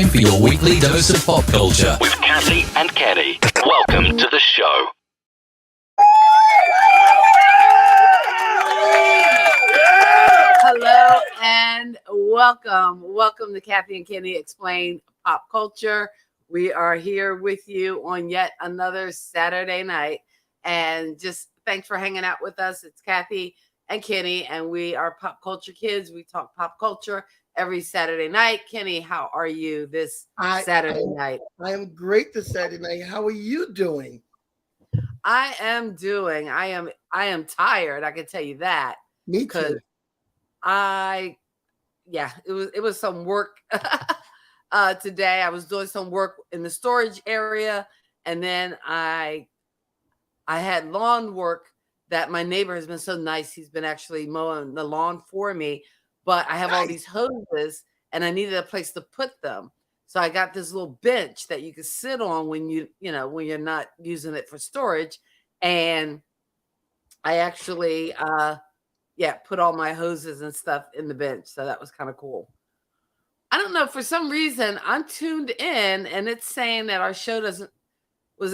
for your weekly dose of pop culture with Kathy and Kenny. Welcome to the show. Hello and welcome. Welcome to Kathy and Kenny Explain Pop Culture. We are here with you on yet another Saturday night. And just thanks for hanging out with us. It's Kathy and Kenny, and we are pop culture kids. We talk pop culture every Saturday night. Kenny, how are you this Saturday night? I am great this Saturday night. How are you doing? I am tired. I can tell you that. Me too. It was some work today. I was doing some work in the storage area, and then I had lawn work that my neighbor has been so nice. He's been actually mowing the lawn for me, but I have all these hoses and I needed a place to put them. So I got this little bench that you can sit on when when you're not using it for storage. And I actually, put all my hoses and stuff in the bench. So that was kind of cool. I don't know. For some reason, I'm tuned in and it's saying that our show was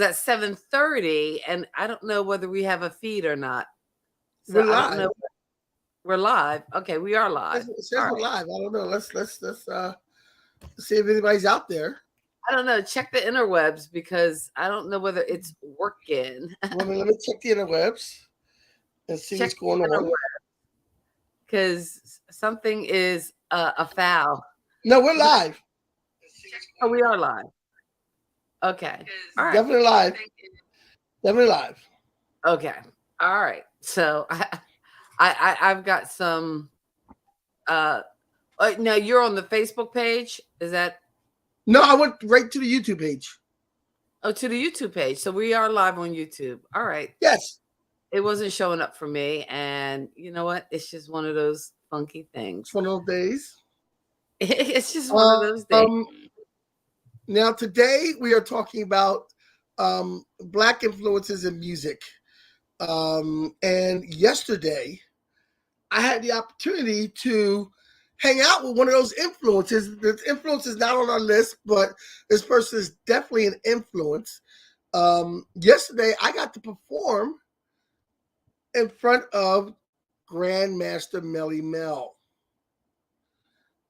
at 7:30, and I don't know whether we have a feed or not. So We're live. I don't know. We're live. Okay, we are live. It says we're live. I don't know. Let's see if anybody's out there. I don't know. Check the interwebs because I don't know whether it's working. Let me check the interwebs and see what's going on. Because something is a foul. No, we're live. Oh, we are live. Okay. All right. Definitely live. Definitely live. Okay. All right. So I've got some. Now you're on the Facebook page. Is that? No, I went right to the YouTube page. Oh, to the YouTube page. So we are live on YouTube. All right. Yes. It wasn't showing up for me, and you know what? It's just one of those funky things. It's one of those days. It's just one of those days. Now, today we are talking about Black influences in music. And yesterday, I had the opportunity to hang out with one of those influences. The influence is not on our list, but this person is definitely an influence. Yesterday, I got to perform in front of Grandmaster Melly Mel.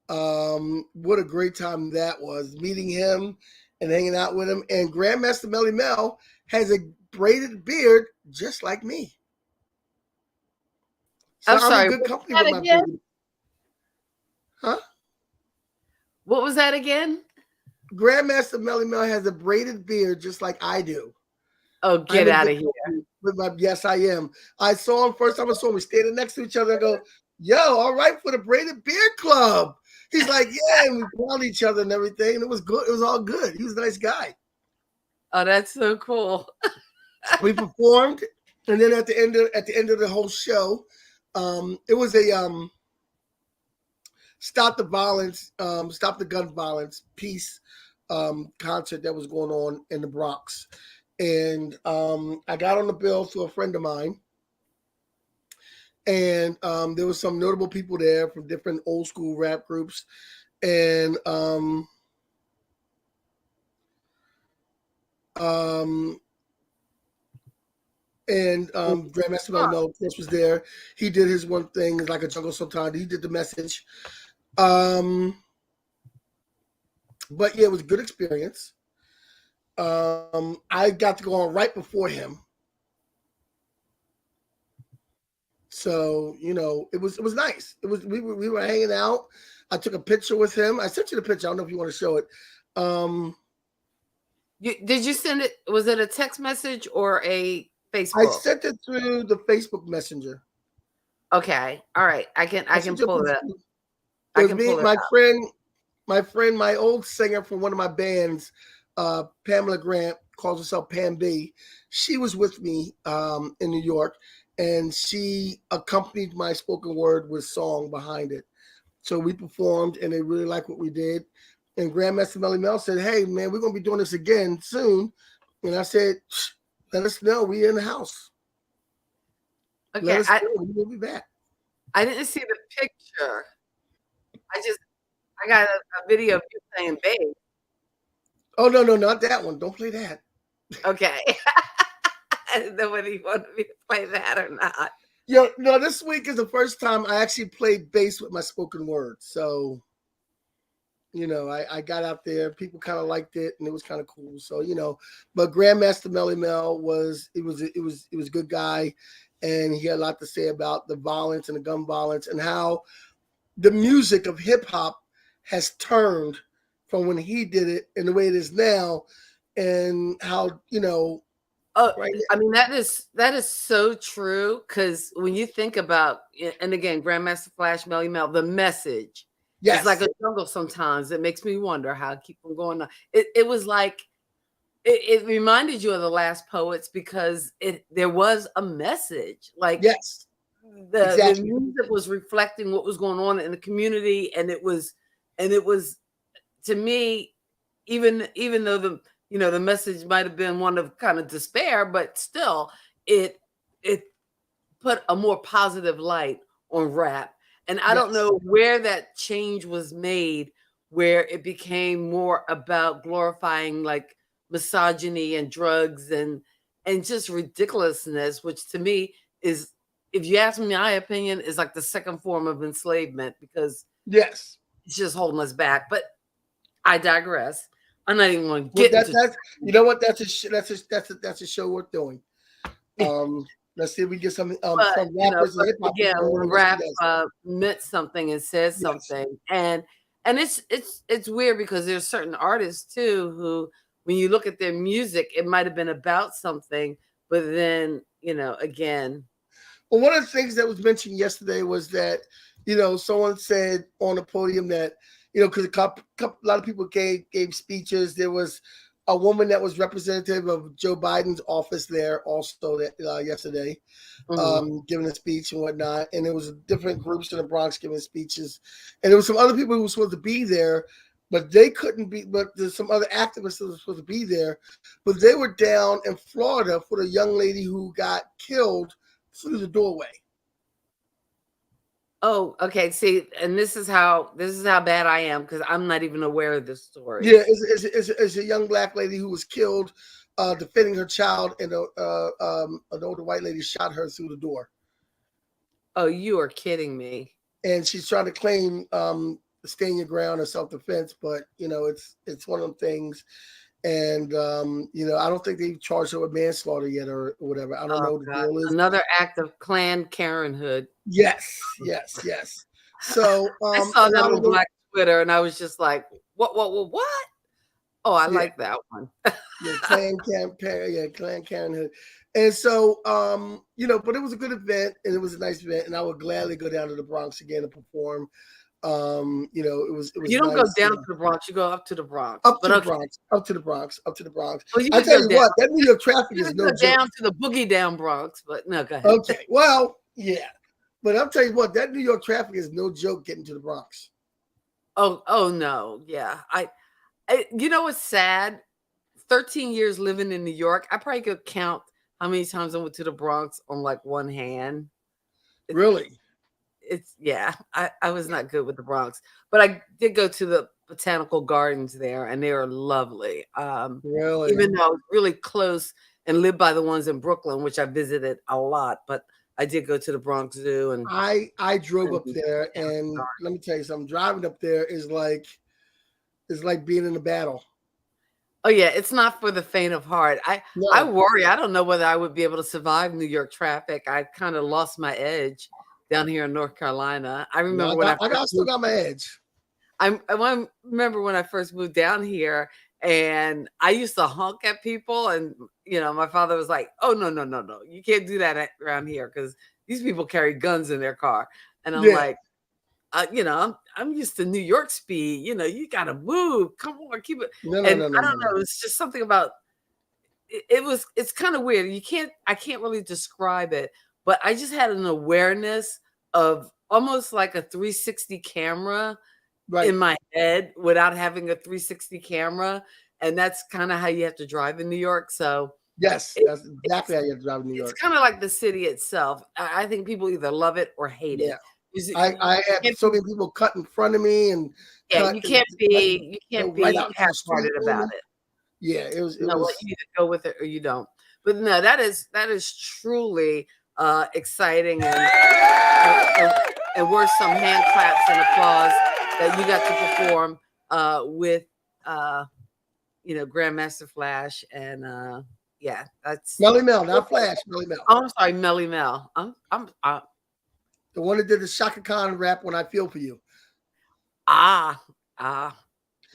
What a great time that was, meeting him and hanging out with him. And Grandmaster Melly Mel has a braided beard just like me. So I'm sorry. in good company with my beard. Huh? What was that again? Grandmaster Melly Mel has a braided beard just like I do. Oh, get out of here. Yes, I am. I saw him first time I saw him. We standing next to each other. I go, yo, all right for the braided beard club. He's like, yeah, and we found each other and everything. And it was good. It was all good. He was a nice guy. Oh, that's so cool. We performed, and then at the end of the whole show, it was a stop the gun violence peace concert that was going on in the Bronx. And I got on the bill through a friend of mine. And there was some notable people there from different old school rap groups. And Grandmaster Melly Mel, of course, was there. He did his one thing, like a jungle sultan. He did the message. But yeah, it was a good experience. I got to go on right before him. So, it was nice. It was we were hanging out. I took a picture with him. I sent you the picture. I don't know if you want to show it. Did you send it? Was it a text message or a Facebook? I sent it through the Facebook Messenger. Okay. All right. I can pull it up. It was me, my friend, my old singer from one of my bands, Pamela Grant, calls herself Pam B. She was with me in New York, and she accompanied my spoken word with song behind it. So we performed, and they really liked what we did. And Grandmaster Melly Mel said, hey, man, we're going to be doing this again soon. And I said, let us know. We're in the house. Okay. Let us know. We'll be back. I didn't see the picture. I got a video of you playing bass. Oh no, not that one. Don't play that. Okay. I didn't know whether you wanted me to play that or not. Yeah, no, this week is the first time I actually played bass with my spoken word. So, I got out there, people kind of liked it, and it was kind of cool. So, but Grandmaster Melly Mel was a good guy, and he had a lot to say about the violence and the gun violence and how the music of hip hop has turned from when he did it and the way it is now, and how right. I mean, that is so true, because when you think about, and again, Grandmaster Flash, Melly Mel, the message, Yes. it's like a jungle sometimes. It makes me wonder how to keep on going on. It was like, it reminded you of the Last Poets, because there was a message. Like, Yes. the Exactly. music was reflecting what was going on in the community, and it was to me, even though the message might have been one of kind of despair, but still it put a more positive light on rap. And I don't Yes. know where that change was made, where it became more about glorifying like misogyny and drugs and just ridiculousness, which to me is, if you ask me my opinion, is like the second form of enslavement, because Yes. it's just holding us back. But I digress. I'm not even going to Well, get into. that's you know what, that's a show worth doing. Let's see if we get some But, from rappers and but hip hop again, people. when rap meant something and said Yes. something, and it's weird, because there's certain artists too who, when you look at their music, it might have been about something, but then again. Well, one of the things that was mentioned yesterday was that someone said on the podium that because a lot of people gave speeches. There was a woman that was representative of Joe Biden's office there also that yesterday, giving a speech and whatnot. And there was different groups in the Bronx giving speeches, and there was some other people who were supposed to be there, but they couldn't be. But there's some other activists that were supposed to be there, but they were down in Florida for the young lady who got killed through the doorway. Oh, okay. See, and this is how bad I am, because I'm not even aware of this story. Yeah, it's a young black lady who was killed defending her child, and an older white lady shot her through the door. Oh, you are kidding me. And she's trying to claim stand your ground or self-defense, but it's one of them things. And I don't think they've charged her with manslaughter yet or whatever. I don't know what the deal is. Another act of Klan Karenhood. Yes. So I saw that on Black Twitter, and I was just like, what? Oh, I like that one. Klan Karenhood. And so, but it was a good event, and it was a nice event, and I would gladly go down to the Bronx again to perform. It was. You don't nice, go down to the Bronx; you go up to the Bronx. Up to the Bronx. Well, I tell you down. what, that New York traffic is no joke. Down to the boogie down Bronx, but no, go ahead. Okay, well, yeah, but I'll tell you what, that New York traffic is no joke getting to the Bronx. Oh no, yeah. I what's sad? 13 years living in New York, I probably could count how many times I went to the Bronx on like one hand. Really? I was not good with the Bronx, but I did go to the botanical gardens there, and they are lovely. Really? Even though I was really close and lived by the ones in Brooklyn, which I visited a lot, but I did go to the Bronx Zoo. And I drove up there, and let me tell you something. Driving up there is like being in a battle. Oh yeah, it's not for the faint of heart. I worry. I don't know whether I would be able to survive New York traffic. I kind of lost my edge down here in North Carolina. I remember I still got my edge. I remember when I first moved down here, and I used to honk at people, and my father was like, "Oh no, you can't do that around here, because these people carry guns in their car." And I'm like, I'm used to New York speed. You gotta move. Come on, keep it. I don't know. It's just something about it. It's kind of weird. I can't really describe it, but I just had an awareness of almost like a 360 camera in my head without having a 360 camera. And that's kind of how you have to drive in New York. So yes, that's exactly how you have to drive in New York. It's kind of like the city itself. I think people either love it or hate it. I had so many people cut in front of me, and you can't be half-hearted about it. Yeah, it was. You know what? You either go with it or you don't. But no, that is truly exciting and worth some hand claps and applause that you got to perform with Grandmaster Flash and yeah, that's Melly Mel, not Flash. Melly Mel. Oh, I'm sorry, Melly Mel. I'm the one that did the Shaka Khan rap "When I Feel for You." nice.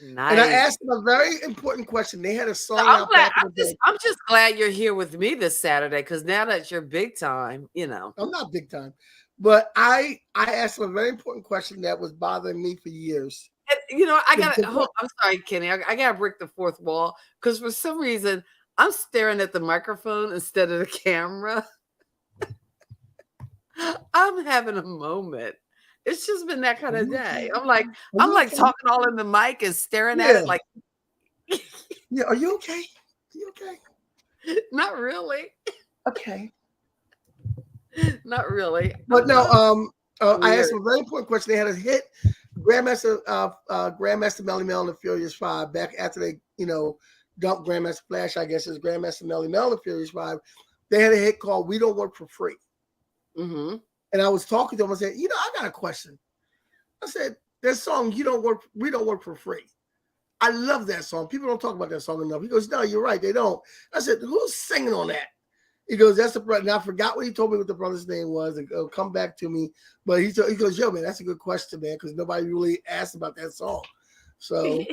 And I asked them a very important question. They had a song out back in the day. I'm just glad you're here with me this Saturday because now that you're big time, I'm not big time, but I asked them a very important question that was bothering me for years. And, I gotta. I'm sorry, Kenny. I gotta break the fourth wall because for some reason I'm staring at the microphone instead of the camera. I'm having a moment. It's just been that kind of day. I'm like talking all in the mic and staring at it like. Yeah, are you okay? Are you okay? Not really. Okay. Not really. But no, I asked them a very important question. They had a hit Grandmaster Melly Mel and the Furious Five back after they, dumped Grandmaster Flash, I guess, is Grandmaster Melly Mel and the Furious Five. They had a hit called "We Don't Work for Free." Mm-hmm. And I was talking to him. I said, I got a question. I said, that song, we don't work for free. I love that song. People don't talk about that song enough. He goes, no, you're right. They don't. I said, who's singing on that? He goes, that's the brother. And I forgot what he told me what the brother's name was. It'll come back to me. But he goes, yo, man, that's a good question, man, because nobody really asked about that song. So,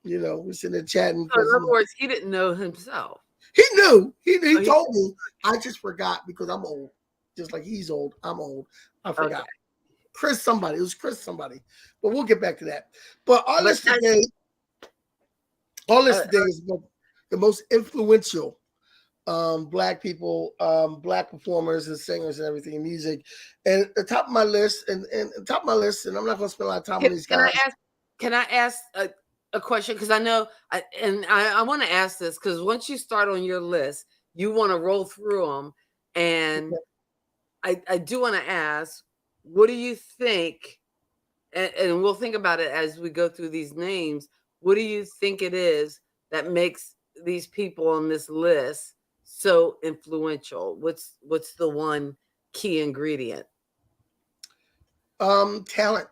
we're sitting there chatting. So in other words, he didn't know himself. He knew. He told me. I just forgot because I'm old. Just like he's old, I'm old. I forgot. Okay. Chris somebody. It was Chris somebody. But we'll get back to that. But our list today is the most influential Black people, Black performers and singers and everything in music. And at the top of my list, and I'm not going to spend a lot of time on these guys. Can I ask a question? Because I know, I want to ask this because once you start on your list, you want to roll through them. And I do want to ask, what do you think, and we'll think about it as we go through these names, what do you think it is that makes these people on this list so influential? What's the one key ingredient? Talent.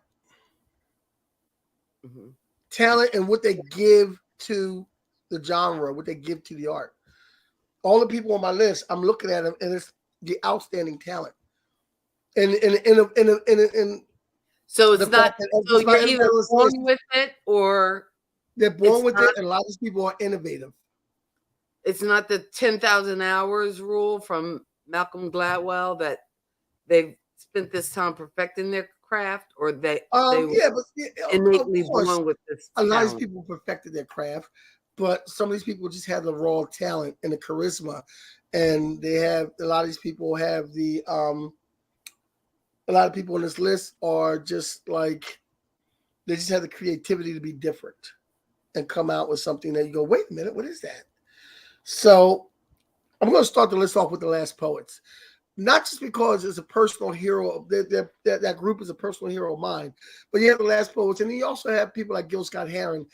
Mm-hmm. Talent and what they give to the genre, what they give to the art. All the people on my list, I'm looking at them, and it's the outstanding talent. And so it's not. So you're either born with it or they're born with it, and a lot of these people are innovative. It's not the 10,000 hours rule from Malcolm Gladwell that they've spent this time perfecting their craft, or they innately born with this. A lot of these people perfected their craft, but some of these people just have the raw talent and the charisma, and they have a lot of these people have the a lot of people on this list are just like they just have the creativity to be different and come out with something that you go, wait a minute, what is that? So I'm going to start the list off with the Last Poets. Not just because it's a personal hero, that group is a personal hero of mine, but you have the Last Poets, and then you also have people like Gil Scott-Heron.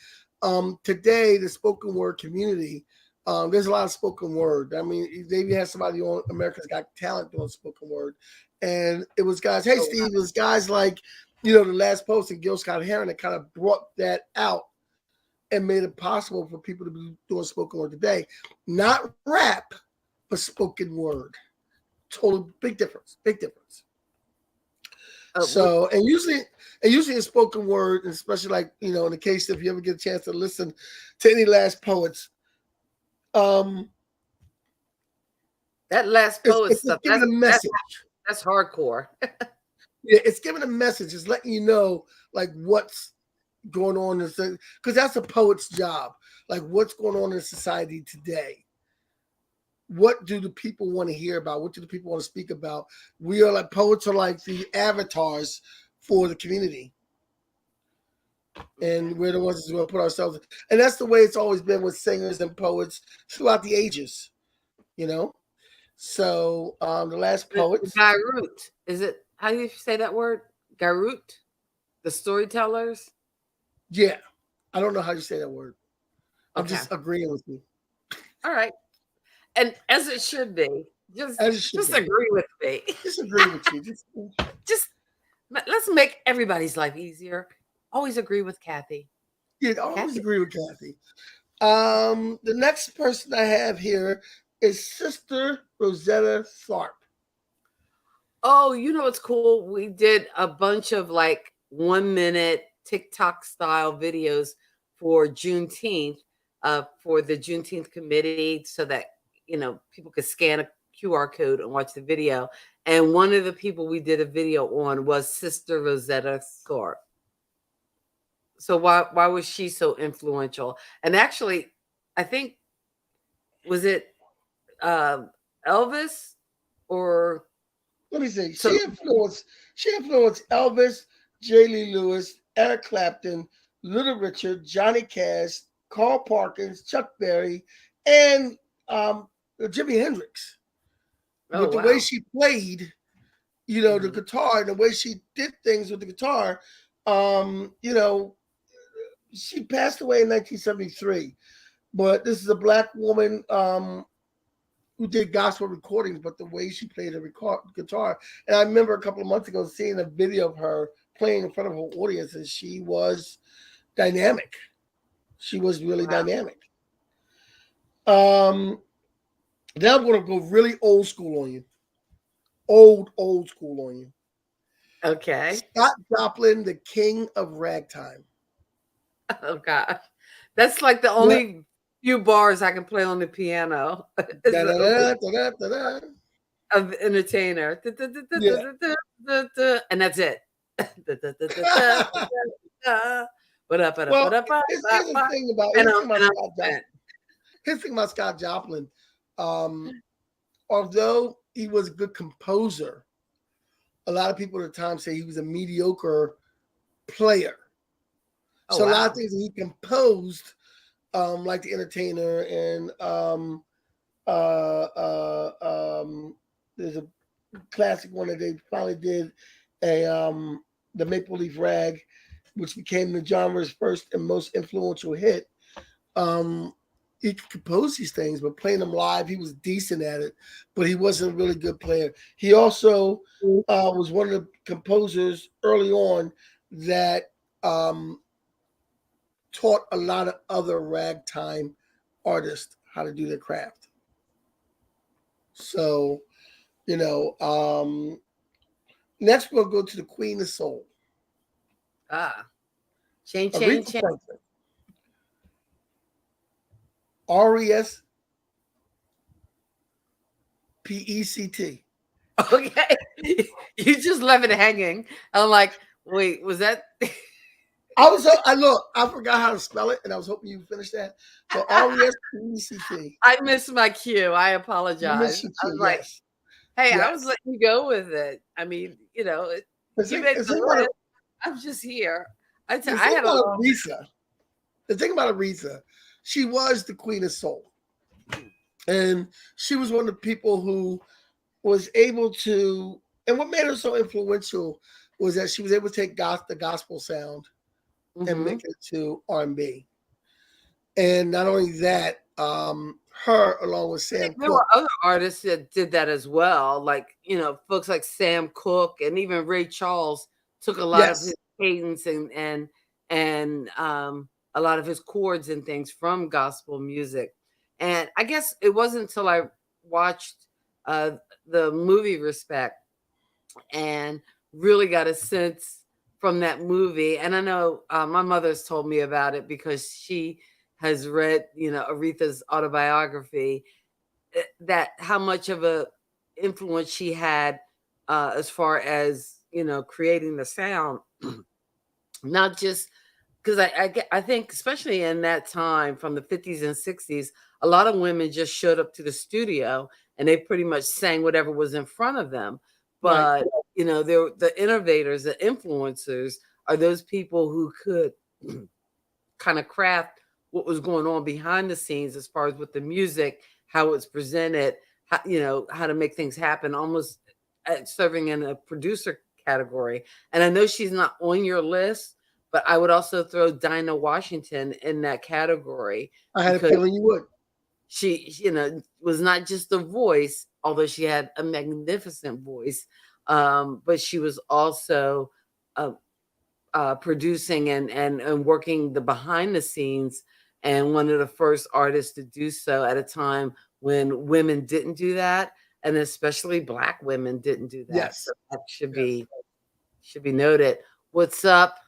Today, the spoken word community, there's a lot of spoken word. I mean, they even had somebody on America's Got Talent doing spoken word, and it was guys. Hey, Steve, it was guys like the Last Poets and Gil Scott-Heron that kind of brought that out and made it possible for people to be doing spoken word today, not rap, but spoken word. Total big difference. So, and usually in spoken word, and especially like in the case if you ever get a chance to listen to any Last Poets, that Last Poets stuff, giving a message. That's hardcore. Yeah, it's giving a message. It's letting you know like what's going on because that's a poet's job. Like what's going on in society today. What do the people want to hear about? What do the people want to speak about? We are like poets are like the avatars for the community. And we're the ones who want to put ourselves in. And that's the way it's always been with singers and poets throughout the ages, So the Last Poets. Garut. Is it, how do you say that word? Garut? The storytellers? Yeah. I don't know how you say that word. I'm Okay. just agreeing with you. All right. And as it should be, As it should just be. agree with me. Just agree with you. Just let's make everybody's life easier. Always agree with Kathy. Yeah, I always Kathy. agree with Kathy. The next person I have here is Sister Rosetta Tharpe. Oh, you know what's cool? We did a bunch of like 1 minute TikTok style videos for Juneteenth, for the Juneteenth committee, so that people could scan a QR code and watch the video. And one of the people we did a video on was Sister Rosetta Tharpe. So why was she so influential? And actually, I think was it Elvis or Let me see. so She influenced Elvis, J. Lee Lewis, Eric Clapton, Little Richard, Johnny Cash, Carl Perkins, Chuck Berry, and Jimi Hendrix. oh With the way wow. she played, the guitar, and the way she did things with the guitar, you know, she passed away in 1973. But this is a black woman who did gospel recordings, but the way she played the guitar. And I remember a couple of months ago seeing a video of her playing in front of her audience, and she was dynamic. She was really Wow. dynamic. Now I'm going to go really old school on you. Old school on you. Okay. Scott Joplin, the king of ragtime. Oh God. That's like the Yeah. only few bars I can play on the piano Da-da-da, da-da-da-da. of the entertainer. Yeah. And that's it. Well, here's the thing about And Scott Joplin. Here's the thing about Scott Joplin. Although he was a good composer, a lot of people at the time say he was a mediocre player. Oh, So a lot wow. of things that he composed, like The Entertainer, and there's a classic one that they finally did, the Maple Leaf Rag, which became the genre's first and most influential hit. He could compose these things, but playing them live, he was decent at it, but he wasn't a really good player. He also was one of the composers early on that taught a lot of other ragtime artists how to do their craft. So, next we'll go to the Queen of Soul. Chain. Aretha Franklin. R-E-S-P-E-C-T. Okay. You just left it hanging. I'm like, wait, was that? I forgot how to spell it, and I was hoping you finished that. So R-E-S-P-E-C-T. I missed my cue. I apologize. I was like, Yes. hey, Yes. I was letting you go with it. I mean, you The made thing the list. I'm just here. I had a long. The thing about Aretha, she was the Queen of Soul. And she was one of the people who was able to, and what made her so influential was that she was able to take the gospel sound and make it to R&B. And not only that, her along with Sam Cooke. There were other artists that did that as well, like folks like Sam Cooke and even Ray Charles took a lot of his cadence and a lot of his chords and things from gospel music. And I guess it wasn't until I watched the movie Respect and really got a sense from that movie. And I know my mother's told me about it because she has read, Aretha's autobiography, that how much of a influence she had as far as, creating the sound, not just because I think, especially in that time from the 50s and 60s, a lot of women just showed up to the studio and they pretty much sang whatever was in front of them. But, they're the innovators, the influencers are those people who could kind of craft what was going on behind the scenes as far as with the music, how it's presented, how to make things happen, almost serving in a producer category. And I know she's not on your list, but I would also throw Dinah Washington in that category I had a because feeling you would. she, was not just a voice, although she had a magnificent voice, but she was also uh, producing and working the behind the scenes, and one of the first artists to do so at a time when women didn't do that, and especially Black women didn't do that. Yes. So that should Yes. be noted. What's up,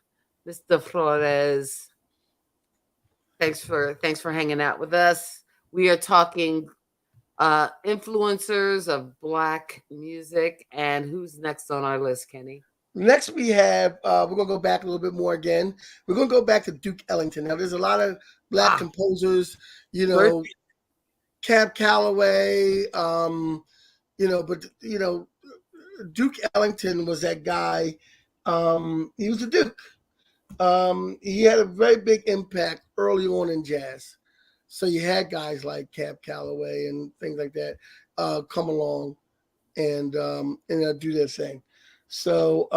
Mr. Flores? Thanks for hanging out with us. We are talking influencers of Black music, and who's next on our list, Kenny? Next, we have, we're going to go back a little bit more again. We're going to go back to Duke Ellington. Now, there's a lot of Black composers, Cab Calloway, but, Duke Ellington was that guy. He was a Duke. He had a very big impact early on in jazz. So you had guys like Cab Calloway and things like that come along and do their thing. So,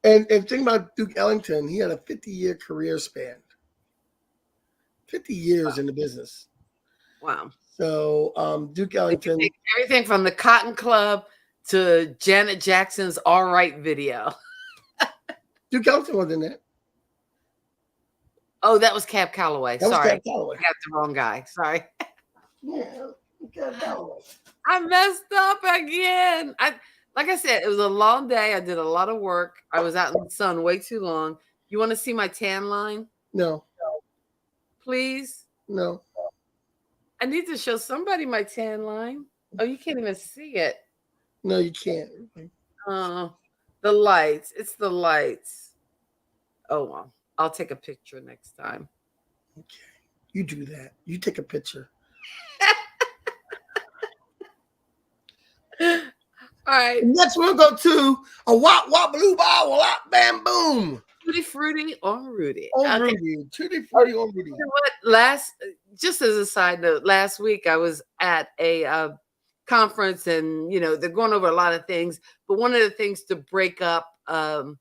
and think about Duke Ellington, he had a 50-year career span. 50 years in the business. Wow. So Duke Ellington. Everything from the Cotton Club to Janet Jackson's All Right video. Duke Ellington was in that. Oh, that was Cab Calloway. That was Sorry. Cab Calloway. I got the wrong guy. Sorry. Yeah, Cab Calloway. I messed up again. Like I said, it was a long day. I did a lot of work. I was out in the sun way too long. You want to see my tan line? No. Please? No. I need to show somebody my tan line. Oh, you can't even see it. No, you can't. The lights. It's the lights. Oh, well. I'll take a picture next time. Okay. You do that. You take a picture. All right. Next, we'll go to a wop wop blue ball wop bam boom. Tutti Frutti on Rudy. On Rudy. Tutti Frutti on Rudy. You know what? Just as a side note, last week I was at a conference, and they're going over a lot of things, but one of the things to break up the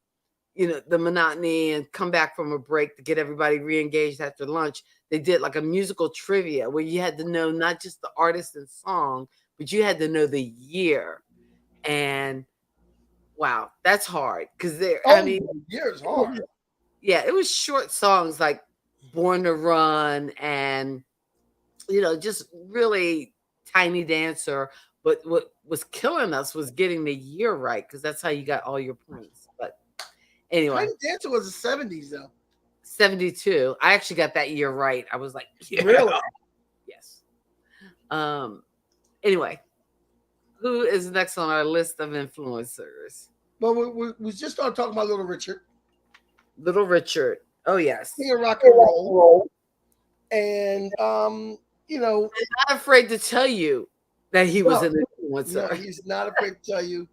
monotony and come back from a break to get everybody re-engaged after lunch, they did like a musical trivia where you had to know not just the artist and song, but you had to know the year. And wow, that's hard because year's hard. Yeah, it was short songs like Born to Run and just really Tiny Dancer. But what was killing us was getting the year right, because that's how you got all your points. But anyway, Tiny Dancer was the 70s though. 72. I actually got that year right. I was like, yeah. Really? Yes. Anyway, who is next on our list of influencers? Well, we just started talking about Little Richard. Little Richard. Oh, yes. King of rock and roll. And, I'm not afraid to tell you that he was an influencer. No, he's not afraid to tell you.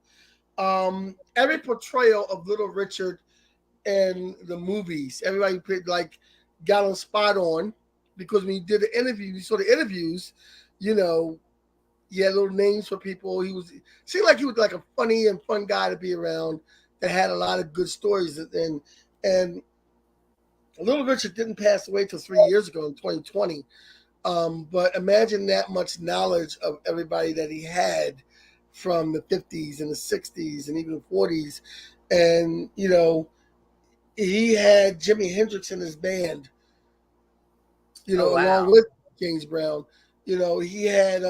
Every portrayal of Little Richard in the movies, everybody got on spot on, because when you did the interview, you saw the interviews, he had little names for people. Seemed like he was like a funny and fun guy to be around that had a lot of good stories. And Little Richard didn't pass away till 3 years ago in 2020. But imagine that much knowledge of everybody that he had from the 50s and the 60s and even the 40s. And, he had Jimi Hendrix in his band, along with James Brown. He had,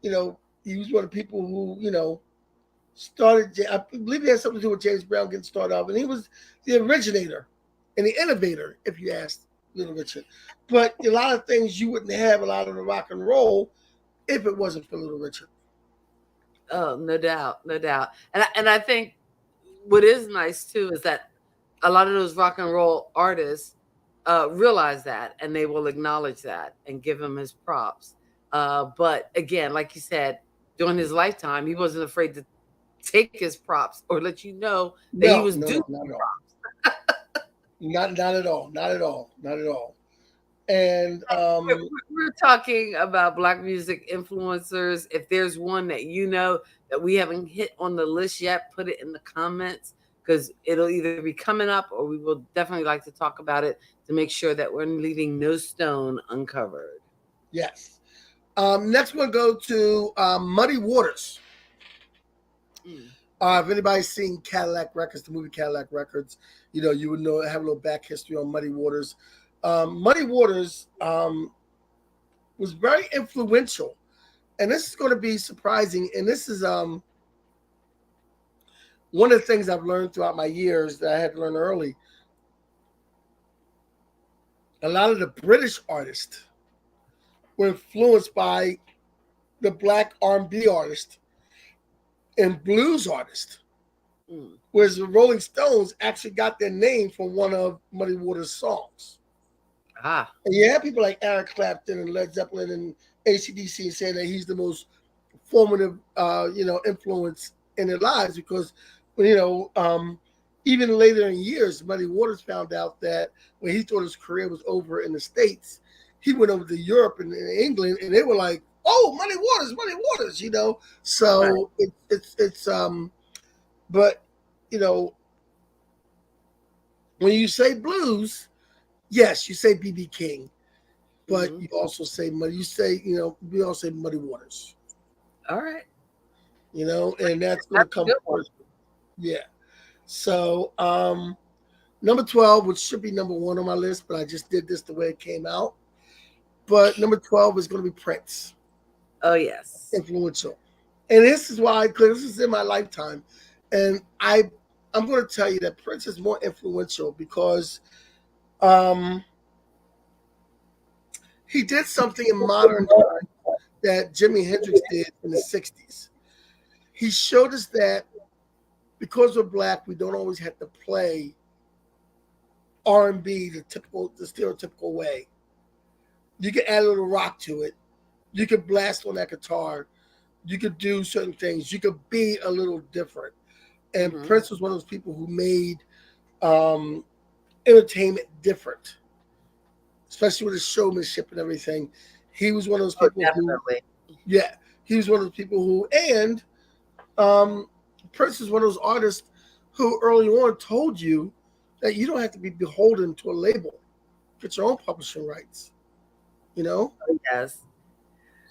he was one of the people who, started, I believe he had something to do with James Brown getting started off. And he was the originator and the innovator, if you asked Little Richard. But a lot of things you wouldn't have a lot of the rock and roll if it wasn't for Little Richard. Oh, no doubt. And I think what is nice too is that a lot of those rock and roll artists realize that, and they will acknowledge that and give him his props. But again, like you said, during his lifetime, he wasn't afraid to take his props or let you know that he was doing props. Not at all. And we're talking about Black music influencers. If there's one that that we haven't hit on the list yet, put it in the comments, because it'll either be coming up or we will definitely like to talk about it to make sure that we're leaving no stone uncovered. Yes. Next one go to Muddy Waters. If anybody's seen Cadillac Records, the movie Cadillac Records, you would know, have a little back history on Muddy Waters. Muddy Waters was very influential, and this is going to be surprising. And this is one of the things I've learned throughout my years that I had to learn early. A lot of the British artists were influenced by the black R&B artists and blues artists. Whereas the Rolling Stones actually got their name from one of Muddy Waters' songs. And you have people like Eric Clapton and Led Zeppelin and AC/DC saying that he's the most formative, influence in their lives because, even later in years, Muddy Waters found out that when he thought his career was over in the States, he went over to Europe and England, and they were like, "Oh, Muddy Waters," So it's but when you say blues, yes, you say B.B. King, but you also say Muddy. You say we all say Muddy Waters. All right. And that's going to come first. Yeah. So number 12, which should be number 1 on my list, but I just did this the way it came out. But number 12 is going to be Prince. Oh yes. Influential. And this is why, because this is in my lifetime, and I'm going to tell you that Prince is more influential because he did something in modern time that Jimi Hendrix did in the 60s. He showed us that because we're black, we don't always have to play R&B the stereotypical way. You can add a little rock to it. You could blast on that guitar. You could do certain things. You could be a little different. And Prince was one of those people who made entertainment different, especially with his showmanship and everything. He was one of those people he was one of those people who, and Prince is one of those artists who early on told you that you don't have to be beholden to a label. Get your own publishing rights. Yes.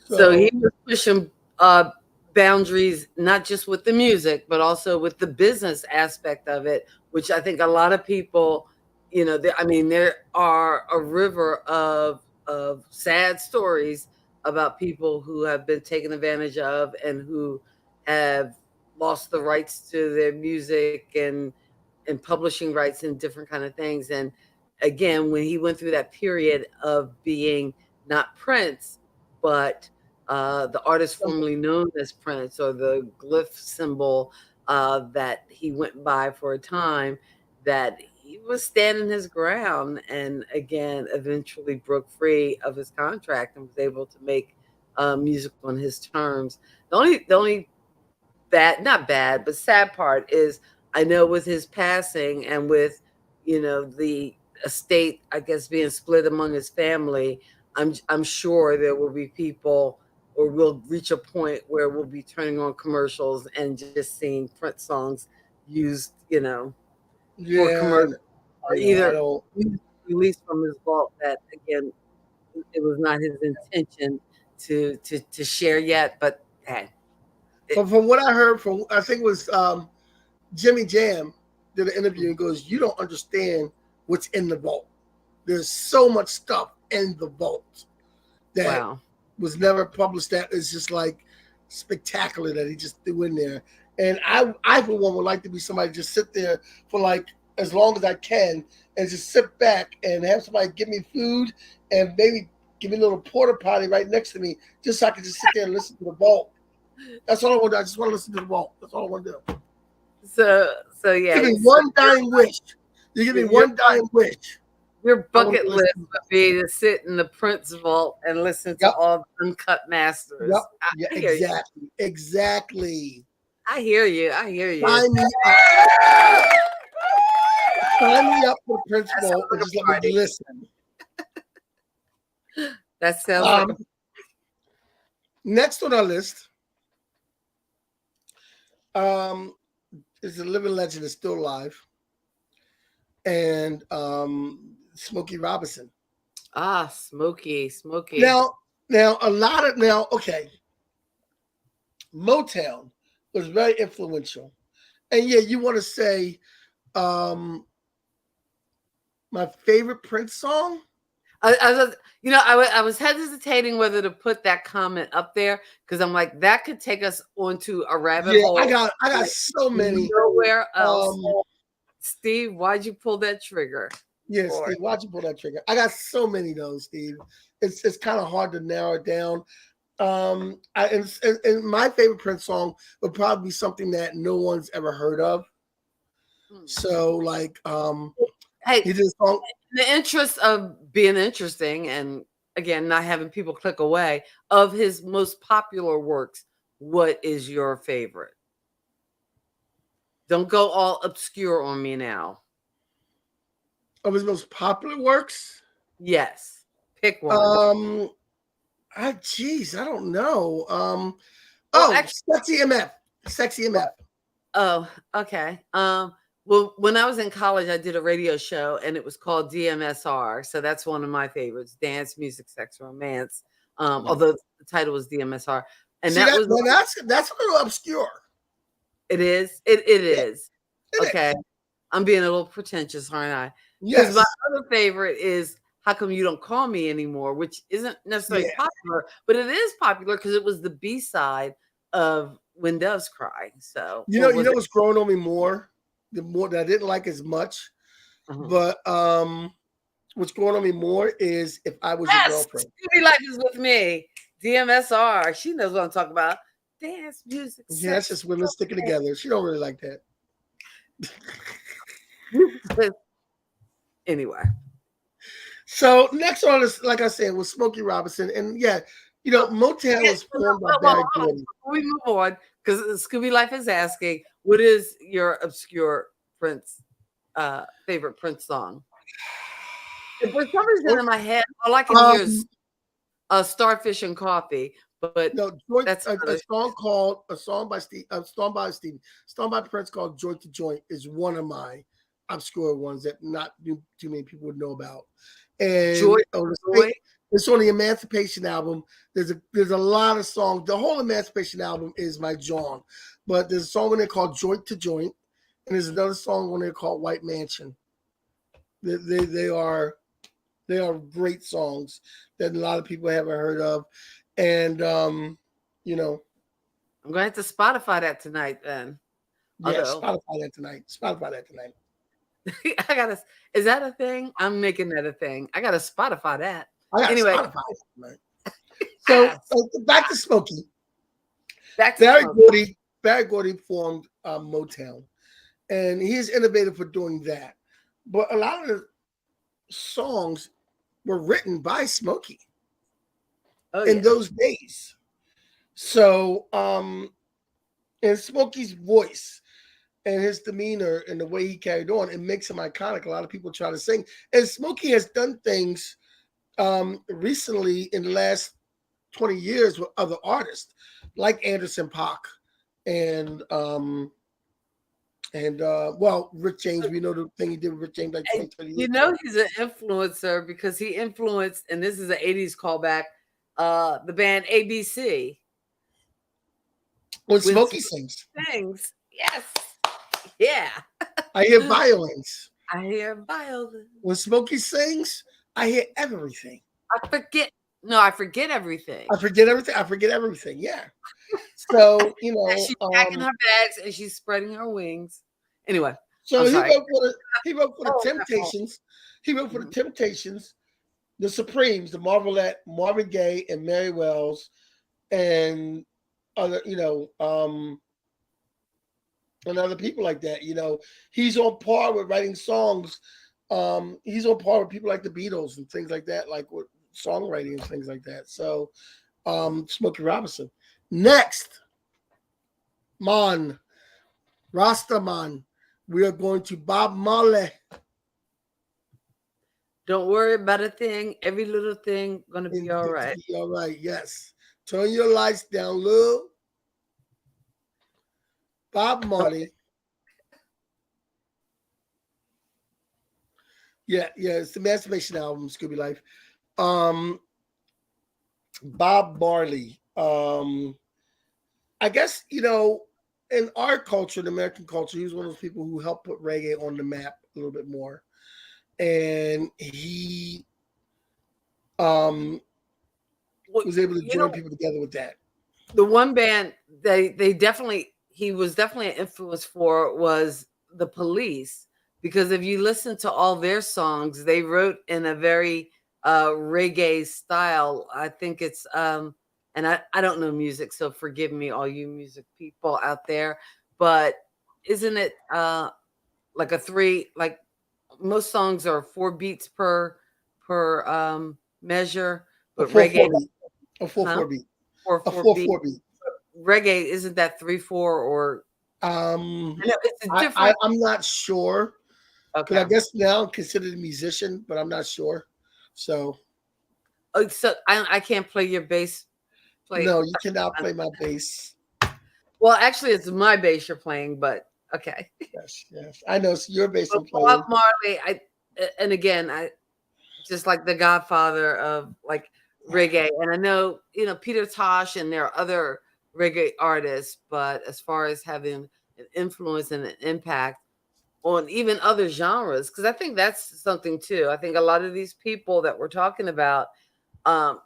So he was pushing boundaries, not just with the music, but also with the business aspect of it, which I think a lot of people, there are a river of sad stories about people who have been taken advantage of and who have lost the rights to their music and publishing rights and different kind of things. And again, when he went through that period of being not Prince, but the artist formerly known as Prince, or the glyph symbol that he went by for a time, that he was standing his ground, and again, eventually broke free of his contract and was able to make music on his terms. The only bad, not bad, but sad part is, I know with his passing and with, the estate, I guess, being split among his family, I'm sure there will be people, or we'll reach a point where we'll be turning on commercials and just seeing Prince songs used, for commercial, or either released from his vault that, again, it was not his intention to share yet, but hey. But from what I heard from, I think it was Jimmy Jam did an interview and goes, "You don't understand what's in the vault. There's so much stuff in the vault that was never published. That is just like spectacular that he just threw in there." And I for one would like to be somebody just sit there for like as long as I can and just sit back and have somebody give me food and maybe give me a little porta potty right next to me, just so I can just sit there and listen to the vault. That's all I want to do. I just want to listen to the vault. That's all I want to do. So yeah. Give me one dying wish. You give me one dying wish. Your bucket list would be to sit in the Prince vault and listen to all the uncut masters. Yeah, exactly. I hear you. Sign me up. Sign me up for the Prince vault and just let me listen. That sounds like next on our list, is a living legend, is still alive, and Smokey Robinson. Ah, Smokey. Now a lot of okay, Motown was very influential, and yeah, you want to say my favorite Prince song? I was hesitating whether to put that comment up there because I'm like that could take us onto a rabbit Yeah, hole. I got like, so many. Nowhere else. Steve, why'd you pull that trigger? Yeah, Steve, why'd you pull that trigger? I got so many though, Steve. It's kind of hard to narrow it down. And my favorite Prince song would probably be something that no one's ever heard of. So like, hey, he did a song. In the interest of being interesting and again not having people click away, of his most popular works, what is your favorite? Don't go all obscure on me now. Of his most popular works? Yes. Pick one. I don't know. Sexy MF. Oh, okay. Well, when I was in college, I did a radio show and it was called DMSR. So that's one of my favorites: dance, music, sex, romance. Although the title was DMSR, and that's a little obscure. It is. It is. Okay. I'm being a little pretentious, aren't I? Yes. Because my other favorite is "How Come You Don't Call Me Anymore," which isn't necessarily popular, but it is popular because it was the B-side of "When Doves Cry." So you know what's growing on me more, the more that I didn't like as much, but what's growing on me more is "If I Was Your Girlfriend." Scooby Life is with me. DMSR. She knows what I'm talking about. Dance, music. Yeah, that's just women sticking together. She don't really like that. Anyway. So next on is, like I said, was Smokey Robinson. And yeah, Motown was formed by Barry Gordy. Before we move on, because Scooby Life is asking, what is your obscure Prince, favorite Prince song? And for some reason in my head, all I can hear is Starfish and Coffee. But no, that's a song by Prince called "Joint to Joint" is one of my obscure ones that not too many people would know about. And it's on the Emancipation album. There's a lot of songs. The whole Emancipation album is my jam, but there's a song on there called "Joint to Joint," and there's another song on there called "White Mansion." They are great songs that a lot of people haven't heard of. And I'm gonna have to Spotify that tonight then. Yeah, Spotify that tonight. I gotta. Is that a thing? I'm making that a thing. I gotta Spotify that. Anyway, Spotify tonight. So back to Smokey. Barry Gordy formed Motown, and he's innovative for doing that. But a lot of the songs were written by Smokey in those days. So, and Smokey's voice and his demeanor and the way he carried on, it makes him iconic. A lot of people try to sing. And Smokey has done things recently in the last 20 years with other artists like Anderson .Paak and Rick James. We know the thing he did with Rick James like 20, 30 years ago. He's an influencer because he influenced, and this is an 80s callback, the band ABC. When Smokey sings. Yes. Yeah. I hear violins. When Smokey sings, I hear everything. I forget everything. I forget everything. Yeah. So, she's packing her bags and she's spreading her wings. Anyway. So he wrote for the Temptations. He wrote for the Temptations, the Supremes, the Marvelette, Marvin Gaye, and Mary Wells, and other, and other people like that. He's on par with writing songs. He's on par with people like the Beatles and things like that, like with songwriting and things like that. So, Smokey Robinson. Next, Rastaman. We are going to Bob Marley. Don't worry about a thing. Every little thing gonna be all right. Be all right. Yes. Turn your lights down low. Bob Marley. Yeah, it's the Emancipation album, Scooby Life. Um, Bob Marley. I guess, in our culture, the American culture, he was one of those people who helped put reggae on the map a little bit more. And he Well, was able to you join know, people together with that. the one band they definitely he was definitely an influence for was the Police, because if you listen to all their songs, they wrote in a very reggae style. I think it's and I don't know music, so forgive me, all you music people out there, but isn't it like a three, like most songs are 4 beats per measure, A but 4/4 reggae, beat. A 4 huh? 4 beat. Four A four 4 beat. 4 beat. Reggae, isn't that 3/4 or Um, I know it's a I different. I'm not sure because I Okay. guess now I'm considered a musician, but I'm not sure. So Oh, so I can't play your bass play. no, you cannot play my bass. Well, actually, it's my bass you're playing, but okay. Yes. I know. So your bass But I'm Bob playing. Marley, and again, I just like the godfather of like reggae. And I know, Peter Tosh, and there are other reggae artists, but as far as having an influence and an impact on even other genres, because I think that's something too. I think a lot of these people that we're talking about,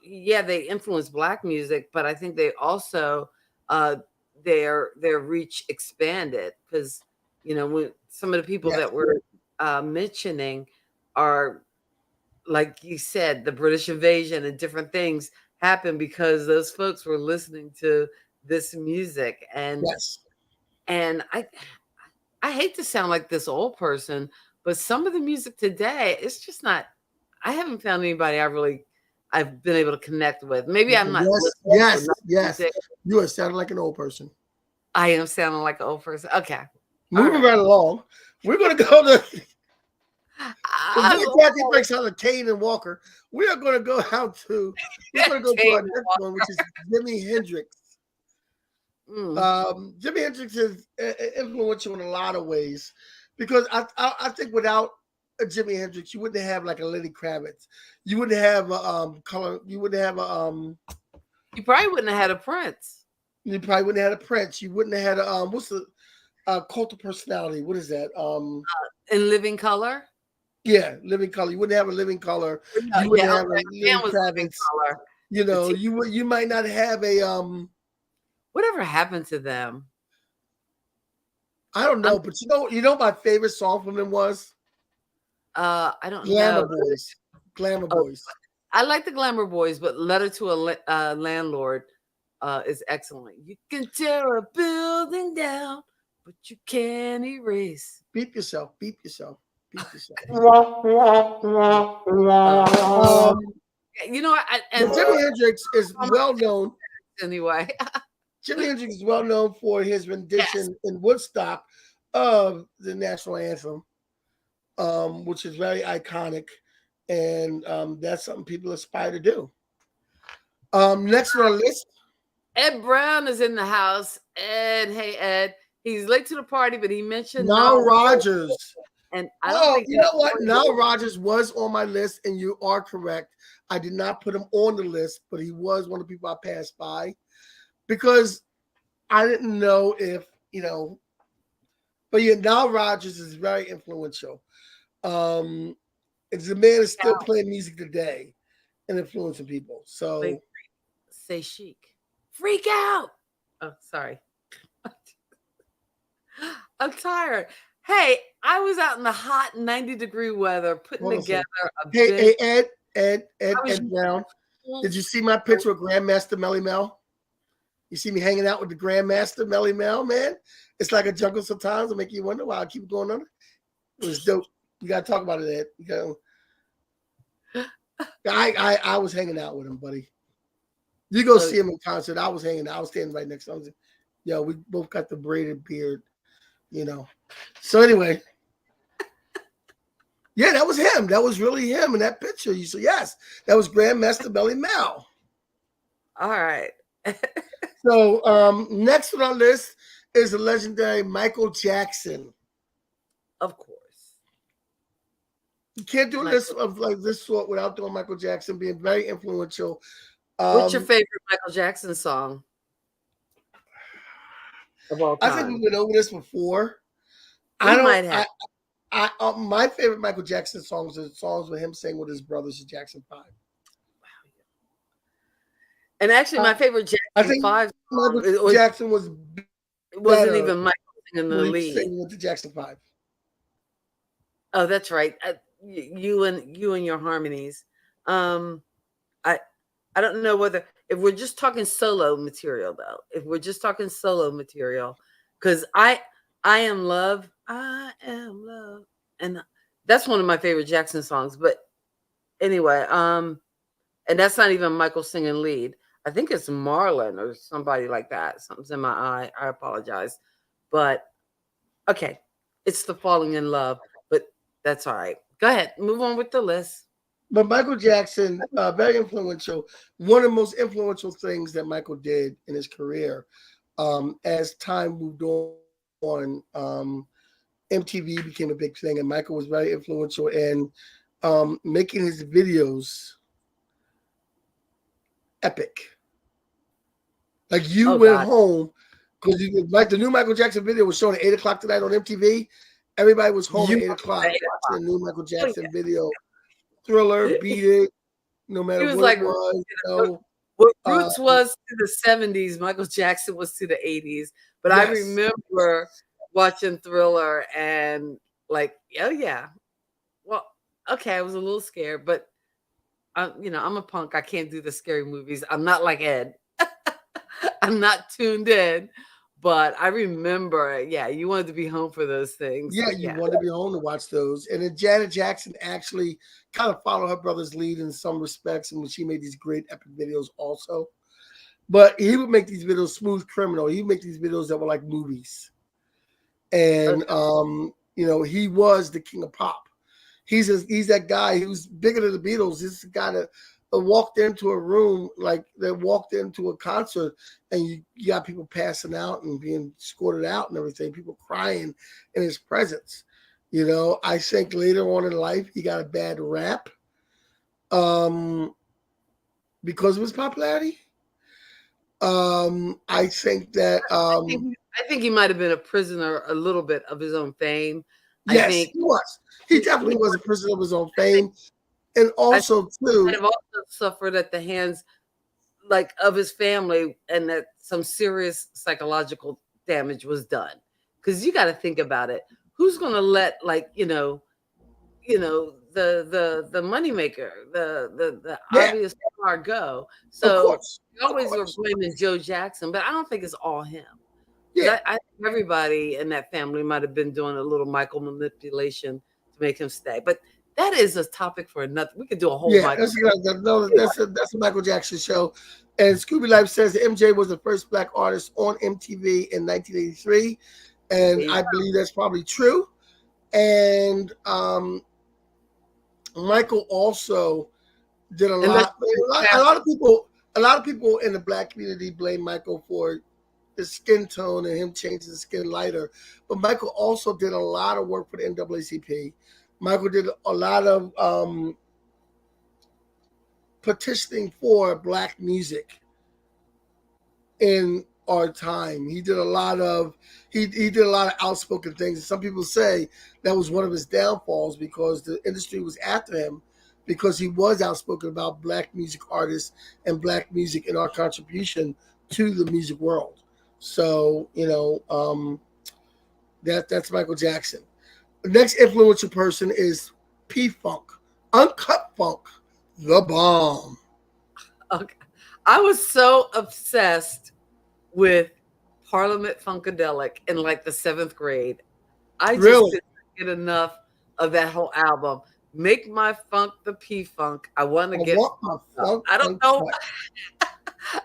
yeah, they influence black music, but I think they also uh their reach expanded, because when some of the people Yes. that we're mentioning are, like you said, the British invasion and different things happened because those folks were listening to this music. and Yes. and I hate to sound like this old person, but some of the music today, it's just not. I haven't found anybody I've been able to connect with. Maybe I'm not listening to enough Yes. music. You are sounding like an old person. I am sounding like an old person. Okay, all Moving right. right along, we're going to go to I'm before Kathy breaks out of Kane and Walker. We are going to go out to we're going to go to our next one, which is Jimi Hendrix. Mm. Jimi Hendrix is influential in a lot of ways because I think without a Jimi Hendrix, you wouldn't have like a Lenny Kravitz. You wouldn't have a color. You wouldn't have a You probably wouldn't have had a Prince. You probably wouldn't have had a Prince. You wouldn't have had a what's the cult of personality? What is that? In Living Color. Yeah, Living Color. You wouldn't have a Living Color. No, You yeah, wouldn't have a okay. Lenny Dan was Living Kravitz. Color. You might not have a Whatever happened to them? I don't know, but you know my favorite song from them was I don't Glamour know. Boys. Glamour Oh, Boys. I like the Glamour Boys, but Letter to a Landlord is excellent. You can tear a building down, but you can't erase. Beep yourself. Beep yourself. Beep yourself. Uh, Um, and but Jimi Hendrix is well known. anyway, Jimi Hendrix is well known for his yes, rendition in Woodstock of the national anthem, which is very iconic, and that's something people aspire to do. Next on our list, Ed Brown is in the house. Ed, hey Ed, he's late to the party, but he mentioned Nile Nile Rodgers, Rodgers. and I don't Oh, think you know what? Nile Rodgers was on my list, and you are correct. I did not put him on the list, but he was one of the people I passed by because I didn't know if, but yeah, Nile Rodgers is very influential. And the man is still playing music today and influencing people. So say chic, freak out. Oh, sorry. I'm tired. Hey, I was out in the hot 90-degree weather putting hold on a together second. a Hey, big. Ed Brown. Did you see my picture of Grandmaster Melly Mel? You see me hanging out with the Grandmaster Melly Mel, man? It's like a jungle sometimes. It'll make you wonder why I keep going on. It was dope. You gotta talk about it, Ed. I was hanging out with him, buddy. You go see him in concert. I was hanging out. I was standing right next to him. Yo, we both got the braided beard, So anyway, yeah, that was him. That was really him in that picture. You said yes, that was Grandmaster Melly Mel. All right. So next on our list is the legendary Michael Jackson. Of course. You can't do a list of like this sort without doing Michael Jackson being very influential. What's your favorite Michael Jackson song of all I think time? we went over this before. We might have. My favorite Michael Jackson songs are songs with him singing with his brothers, the Jackson 5. And actually, my favorite Jackson I think 5 song, Michael Jackson was it wasn't even Michael singing the lead. singing with the Jackson 5. Oh, that's right. You and your harmonies. I don't know whether if we're just talking solo material though. If we're just talking solo material, because I am love, and that's one of my favorite Jackson songs. But anyway, and that's not even Michael singing lead. I think it's Marlon or somebody like that. Something's in my eye. I apologize, but okay, it's the falling in love. But that's all right. Go ahead, move on with the list. But Michael Jackson, very influential. One of the most influential things that Michael did in his career, as time moved on, MTV became a big thing, and Michael was very influential in making his videos epic. Like you went home because like the new Michael Jackson video was shown at 8 o'clock tonight on MTV. Everybody was home at 8 o'clock watching the new Michael Jackson video. Thriller, Beat It, no matter what like, it was. What Roots was to the 70s, Michael Jackson was to the 80s. But yes. I remember watching Thriller and like, oh yeah. Well, okay, I was a little scared, but I'm a punk. I can't do the scary movies. I'm not like Ed. I'm not tuned in. But I remember, you wanted to be home for those things. Yeah, you wanted to be home to watch those. And then Janet Jackson actually kind of followed her brother's lead in some respects, and she made these great epic videos also. But he would make these videos, Smooth Criminal. He would make these videos that were like movies. And, he was the king of pop. He's that guy who's bigger than the Beatles. This is the guy that walked into a room, like they walked into a concert, and you got people passing out and being escorted out and everything, people crying in his presence. I think later on in life he got a bad rap because of his popularity. I think that I think he might have been a prisoner a little bit of his own fame. Yes, I think he was. He definitely was a prisoner of his own fame. And also, too, might have also suffered at the hands, like, of his family, and that some serious psychological damage was done. Because you got to think about it. Who's going to let, like, the moneymaker, the obvious star go? So you always were blaming Joe Jackson, but I don't think it's all him. Yeah, I think everybody in that family might have been doing a little Michael manipulation to make him stay, but. That is a topic for another. We could do a whole. Yeah, that's a Michael Jackson show. And Scooby Life says that MJ was the first Black artist on MTV in 1983, and I believe that's probably true. And Michael also did a lot. A lot of people in the Black community blame Michael for his skin tone and him changing his skin lighter. But Michael also did a lot of work for the NAACP. Michael did a lot of petitioning for Black music in our time. He did a lot of outspoken things. And some people say that was one of his downfalls because the industry was after him because he was outspoken about Black music artists and Black music and our contribution to the music world. So that's Michael Jackson. The next influential person is P-Funk, Uncut Funk, the bomb. Okay. I was so obsessed with Parliament Funkadelic in like the 7th grade. I just couldn't get enough of that whole album. Make my funk the P-Funk. I want to get. I don't know.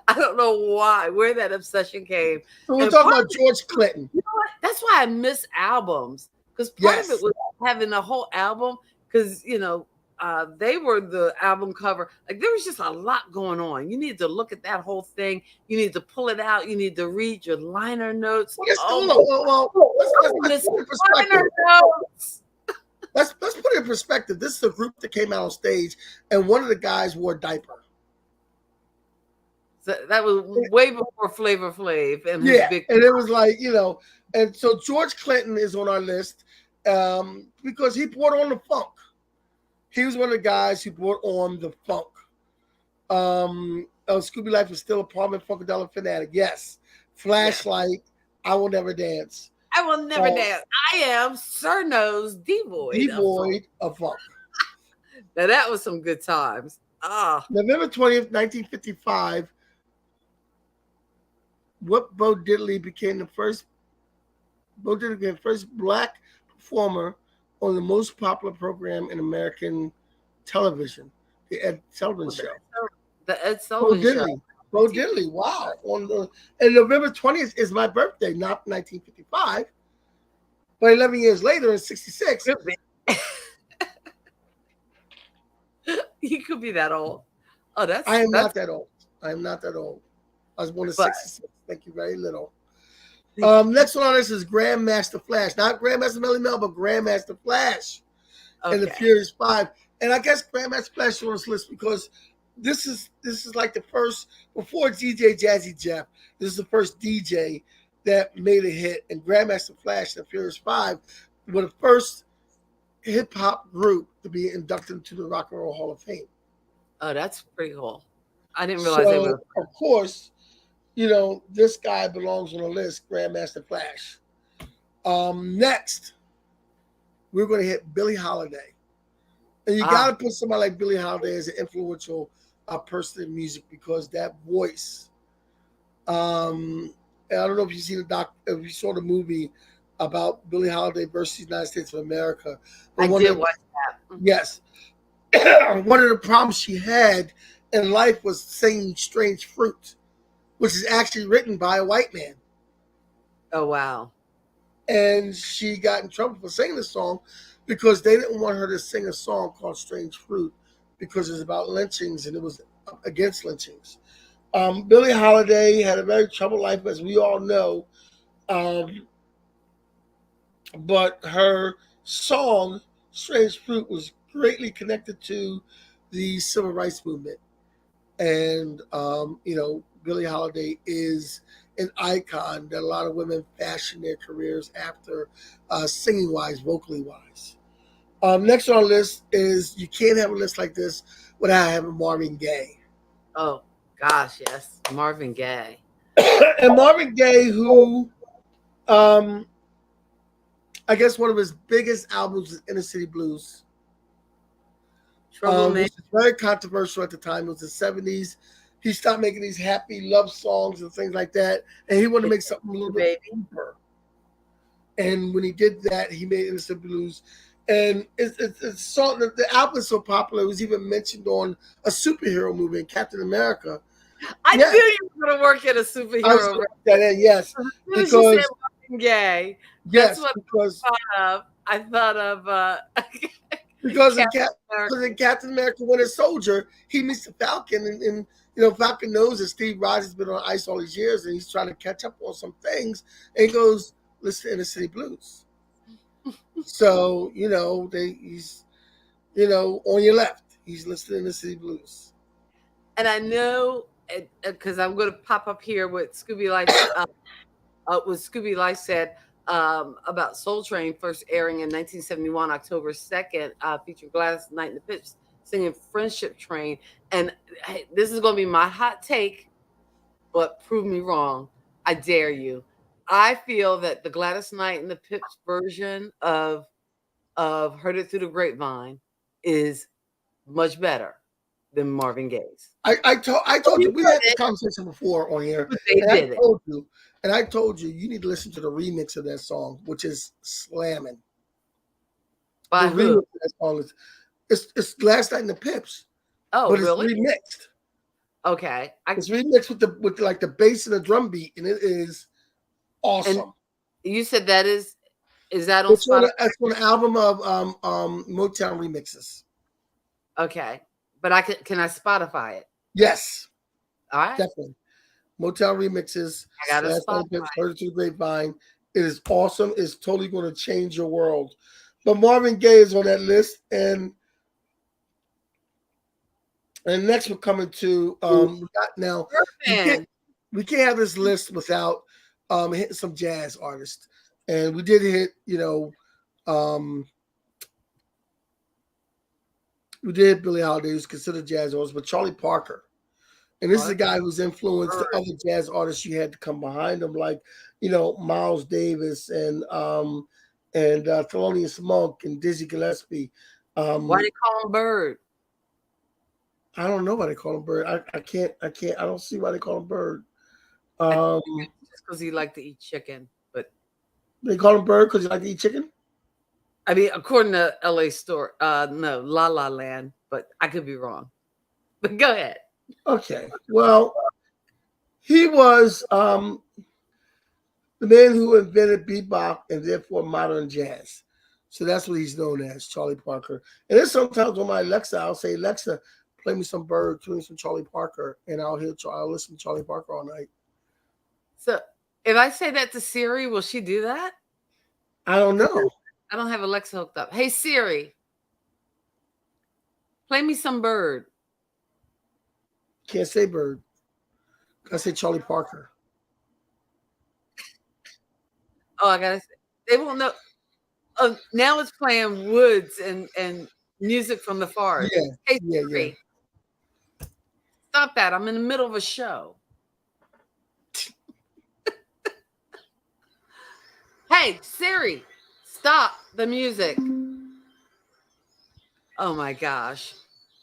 I don't know where that obsession came. So we're talking about George Clinton. You know what? That's why I miss albums. Because part of it was having the whole album, because, they were the album cover. Like, there was just a lot going on. You need to look at that whole thing. You need to pull it out. You need to read your liner notes. Let's let's put it in perspective. This is a group that came out on stage, and one of the guys wore a diaper. So that was way before Flavor Flav and his big. And it was like, and so George Clinton is on our list because he brought on the funk. He was one of the guys who brought on the funk. Scooby Life is still a prominent Funkadelic fanatic. Yes. Flashlight. I will never dance. I will never dance. I am Sir Nose devoid of funk. Now that was some good times. November 20th, 1955. What Bo Diddley became the first black performer on the most popular program in American television, the Ed Sullivan Show. The Ed Sullivan Show. Bo Diddley, wow. And November 20th is my birthday, not 1955. But 11 years later, in 66. You could be that old. Oh, I am not that old. I am not that old. I was born in 66. Thank you very little. Next one on this is Grandmaster Flash. Not Grandmaster Melly Mel, but Grandmaster Flash. And the Furious Five. And I guess Grandmaster Flash is on this list because this is like the first, before DJ Jazzy Jeff, this is the first DJ that made a hit. And Grandmaster Flash and the Furious Five were the first hip-hop group to be inducted into the Rock and Roll Hall of Fame. Oh, that's pretty cool. I didn't realize they were. Of course, this guy belongs on the list, Grandmaster Flash. Next, we're going to hit Billie Holiday. And you got to put somebody like Billie Holiday as an influential person in music because that voice. And I don't know if if you saw the movie about Billie Holiday versus the United States of America. I did watch that. Yes. One of the problems she had in life was singing Strange Fruit, which is actually written by a white man. Oh, wow. And she got in trouble for singing the song because they didn't want her to sing a song called Strange Fruit because it's about lynchings and it was against lynchings. Billie Holiday had a very troubled life, as we all know. But her song, Strange Fruit, was greatly connected to the civil rights movement. And, Billie Holiday is an icon that a lot of women fashion their careers after, singing-wise, vocally-wise. Next on our list is, you can't have a list like this without having Marvin Gaye. Oh, gosh, yes. Marvin Gaye. And Marvin Gaye, who, I guess one of his biggest albums is Inner City Blues. Which was very controversial at the time. It was the 70s. He stopped making these happy love songs and things like that. And he wanted to make something a little bit deeper. And when he did that, he made Inner City Blues. And it's so, the album is so popular, it was even mentioned on a superhero movie, Captain America. I knew you were going to work at a superhero. Yes. Because you said Marvin Gaye. Yes, that's what because I thought of because in Captain America Winter Soldier, he meets the Falcon, and Falcon knows that Steve Rogers has been on ice all these years, and he's trying to catch up on some things, and he goes, "Listen to Inner City Blues." So he's on your left, he's listening to Inner City Blues, and I know because I'm going to pop up here with Scooby Life. What Scooby Life said about Soul Train first airing in 1971, October 2nd, featuring Gladys Knight and the Pips singing Friendship Train. And this is going to be my hot take, but prove me wrong. I dare you. I feel that the Gladys Knight and the Pips version of Heard It Through the Grapevine is much better than Marvin Gaye's. I told you, we had this conversation before on here. I told you you need to listen to the remix of that song, which is slamming. By who? It's Gladys Knight and the Pips. Oh, but really? It's remixed. Okay. It's remixed with like the bass and the drum beat, and it is awesome. And you said that is that on Spotify? It's on the album of Motown remixes. Okay. But can I Spotify it? Yes. All right. Definitely. Motown remixes. I got to Spotify. Heard It Through the Grapevine. It is awesome. It's totally going to change your world. But Marvin Gaye is on that list, and next we're coming to now. Man. We can't have this list without hitting some jazz artists, and we did hit, we did Billie Holiday, who's considered jazz artist, but Charlie Parker. And this is a guy who's influenced the other jazz artists you had to come behind him, like, Miles Davis and Thelonious Monk and Dizzy Gillespie. Why do you call him Bird? I don't know why they call him Bird. I don't see why they call him Bird. Just because he liked to eat chicken, but they call him Bird because he liked to eat chicken? I mean, according to LA Story, no, La La Land, but I could be wrong. But go ahead. Okay. Well, he was the man who invented bebop and therefore modern jazz. So that's what he's known as, Charlie Parker. And then sometimes on my Alexa, I'll say, Alexa, play me some Bird, play me some Charlie Parker, and I'll listen to Charlie Parker all night. So if I say that to Siri, will she do that? I don't know. I don't have Alexa hooked up. Hey, Siri, play me some Bird. Can't say Bird. I say Charlie Parker. Oh, I gotta say, they won't know. Oh, now it's playing woods and music from the forest. Yeah. Hey, Siri, stop that. I'm in the middle of a show. Hey, Siri, stop the music. Oh my gosh.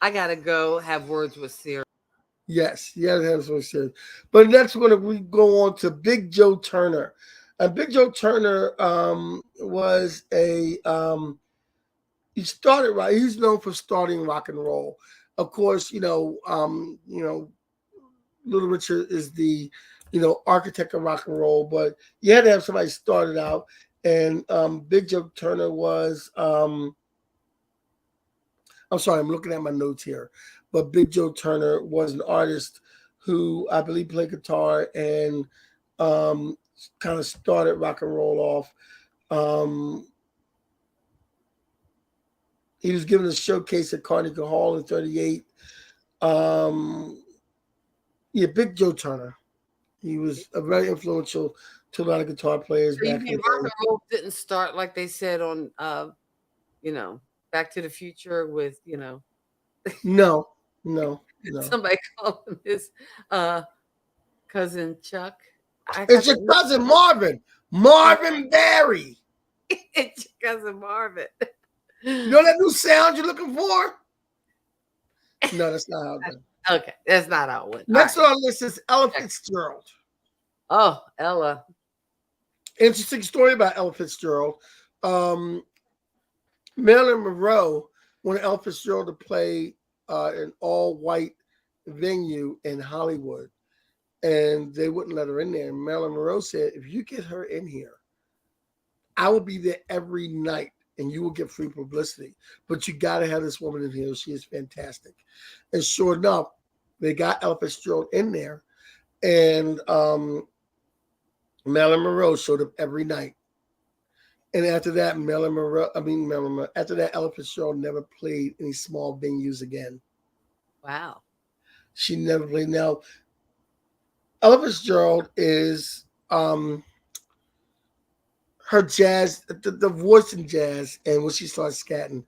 I gotta go have words with Siri. Yes, that's what it says. But next we go on to Big Joe Turner. And Big Joe Turner was he started right. He's known for starting rock and roll. Of course, Little Richard is the architect of rock and roll, but you had to have somebody started out. And Big Joe Turner was I'm sorry, I'm looking at my notes here. But Big Joe Turner was an artist who I believe played guitar and kind of started rock and roll off. He was given a showcase at Carnegie Hall in '38. Big Joe Turner. He was a very influential to a lot of guitar players So back in the rock and day. roll didn't start like they said on Back to the Future with No. Somebody called him his cousin Chuck. It's your cousin Marvin Barry. It's your cousin Marvin. You know that new sound you're looking for? No, that's not how it went. Okay, that's not how it went. Next on our list is Ella Fitzgerald. Oh, Ella. Interesting story about Ella Fitzgerald. Marilyn Monroe wanted Ella Fitzgerald to play an all-white venue in Hollywood, and they wouldn't let her in there. And Marilyn Monroe said, if you get her in here, I will be there every night and you will get free publicity. But you got to have this woman in here. She is fantastic. And sure enough, they got Ella Fitzgerald in there, and Marilyn Monroe showed up every night. And after that, after that, Ella Fitzgerald never played any small venues again. Wow. She never played. Now, Ella Fitzgerald is her jazz, the voice in jazz, and when she starts scatting.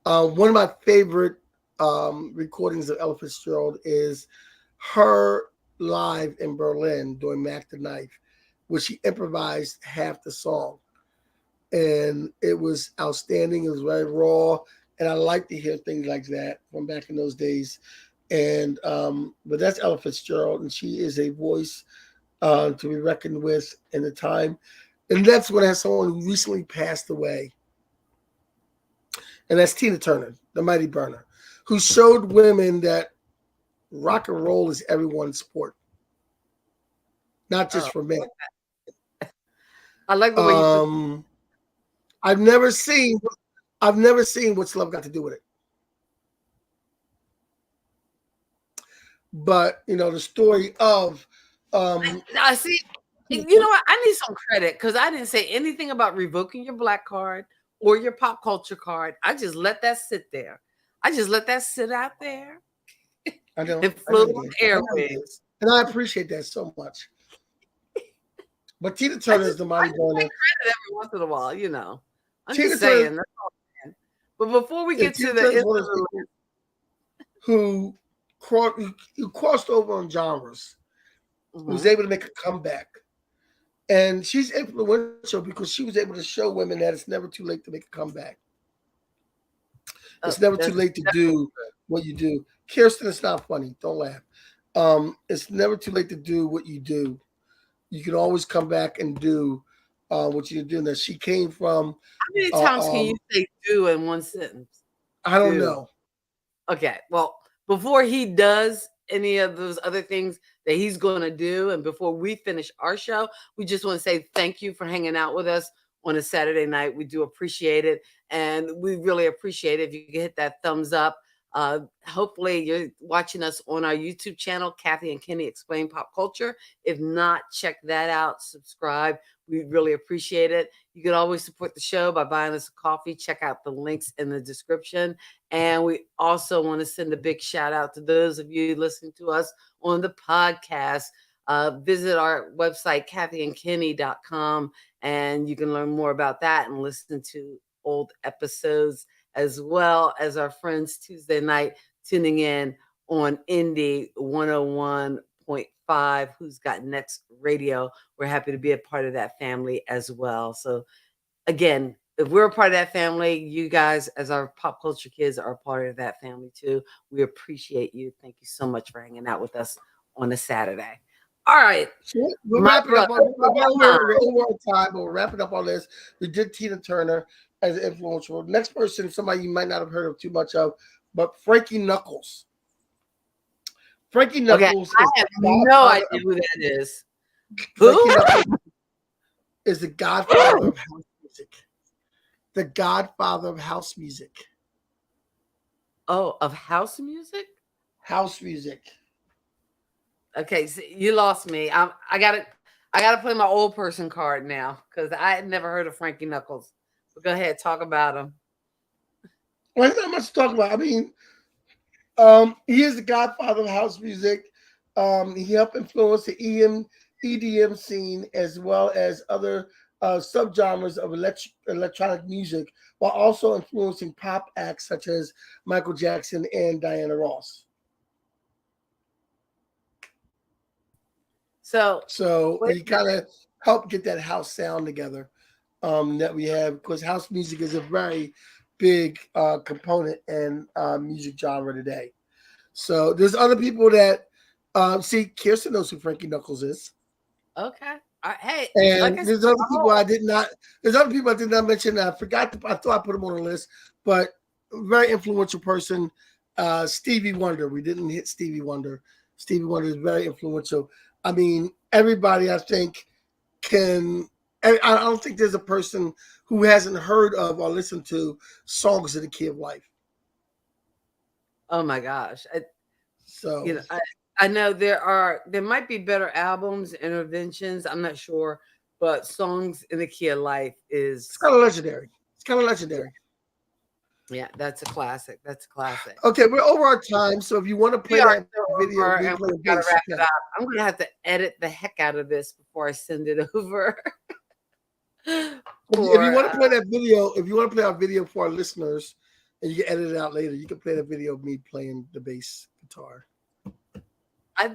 One of my favorite recordings of Ella Fitzgerald is her live in Berlin doing Mac the Knife, where she improvised half the song. And it was outstanding. It was very raw. And I like to hear things like that from back in those days. And but that's Ella Fitzgerald, and she is a voice to be reckoned with in the time. And that's when I have someone who recently passed away. And that's Tina Turner, the Mighty Burner, who showed women that rock and roll is everyone's sport, not just for men. I like the way you I've never seen What's Love Got to Do with It. But the story of I see. You know what? I need some credit because I didn't say anything about revoking your black card or your pop culture card. I just let that sit there. I just let that sit out there. I know. And float on airwaves. And I appreciate that so much. But Tina Turner is the mighty burner. Every once in a while, you know. I'm Tina just saying. Turner, That's all I'm saying. But before we get to Tina Turner who crossed over on genres, was able to make a comeback. And she's influential because she was able to show women that it's never too late to make a comeback. It's never too late to do what you do. Kirsten, it's not funny. Don't laugh. It's never too late to do what you do. You can always come back and do what you're doing. That she came from. How many times can you say "do" in one sentence? I don't know. Okay, well, before he does any of those other things that he's going to do, and before we finish our show, we just want to say thank you for hanging out with us on a Saturday night. We do appreciate it, and we really appreciate it if you can hit that thumbs up. Hopefully you're watching us on our YouTube channel, Kathy and Kenny Explain Pop Culture. If not, check that out, subscribe. We really appreciate it. You can always support the show by buying us a coffee. Check out the links in the description. And we also want to send a big shout out to those of you listening to us on the podcast. Visit our website, kathyandkenny.com, and you can learn more about that and listen to old episodes, as well as our friends Tuesday night tuning in on Indie 101.5, Who's Got Next Radio. We're happy to be a part of that family as well. So again, if we're a part of that family, you guys as our pop culture kids are a part of that family too. We appreciate you. Thank you so much for hanging out with us on a Saturday. All right. We'll wrap it up. We're over time, but we'll wrap it up on this. We did Tina Turner as an influential. Next person, somebody you might not have heard of too much of, but Frankie Knuckles. Frankie Knuckles. Okay, I have no idea who that is. Frankie Knuckles is the godfather of house music. The godfather of house music. Oh, of house music? House music. Okay, so you lost me. I gotta play my old person card now because I had never heard of Frankie Knuckles. But go ahead, talk about him. Well, there's not much to talk about. I mean, he is the godfather of house music. He helped influence the EDM scene as well as other subgenres of electronic music, while also influencing pop acts such as Michael Jackson and Diana Ross. So he kind of helped get that house sound together that we have, because house music is a very big component in music genre today. So there's other people that see. Kirsten knows who Frankie Knuckles is. Okay. Hey, and like there's other people I did not. There's other people I did not mention. I forgot. I thought I put them on the list, but very influential person, Stevie Wonder. We didn't hit Stevie Wonder. Stevie Wonder is very influential. I mean, everybody I think can. I don't think there's a person who hasn't heard of or listened to Songs of the Key of Life. Oh my gosh! I know there might be better albums, interventions. I'm not sure, but Songs in the Key of Life it's kind of legendary. It's kind of legendary. Yeah, that's a classic. That's a classic. Okay, we're over our time, so if you want to play that video, we gotta wrap it up. I'm gonna have to edit the heck out of this before I send it over. If you want to play that video, if you want to play our video for our listeners, and you can edit it out later, you can play the video of me playing the bass guitar. I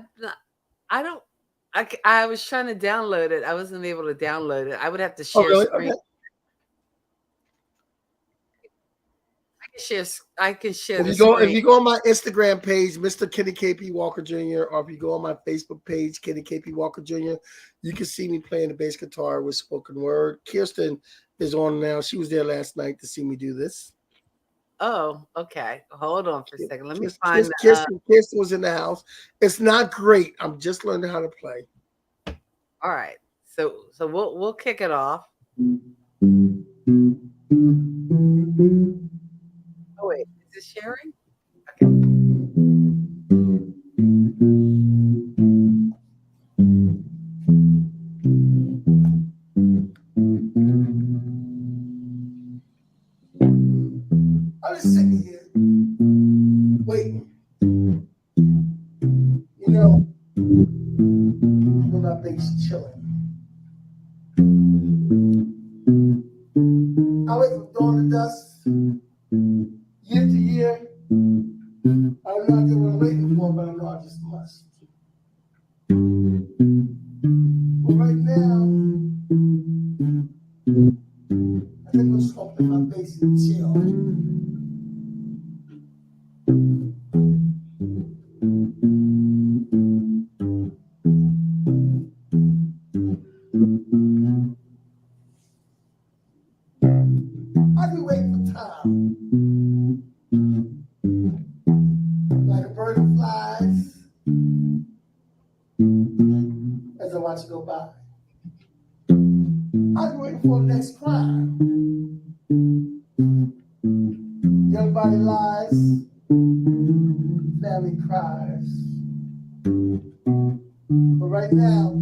was trying to download it. I wasn't able to download it. I would have to share screen. Okay. I can share. If you go on my Instagram page, Mr. Kenny KP Walker Jr., or if you go on my Facebook page, Kenny KP Walker Jr., you can see me playing the bass guitar with spoken word. Kirsten is on now. She was there last night to see me do this. Oh, okay. Hold on for a second. Let me find Kirsten was in the house. It's not great. I'm just learning how to play. All right. So we'll kick it off. Oh wait, is this sharing? Okay. When my bass chilling. I wait from dawn to dusk, year to year. I have no idea what I'm waiting for, but I know I just must. But right now, I think I'm just gonna play my bass and chill. I be waiting for time, like a bird that flies, as I watch it go by. I be waiting for the next crime. Young body lies, family cries. But right now,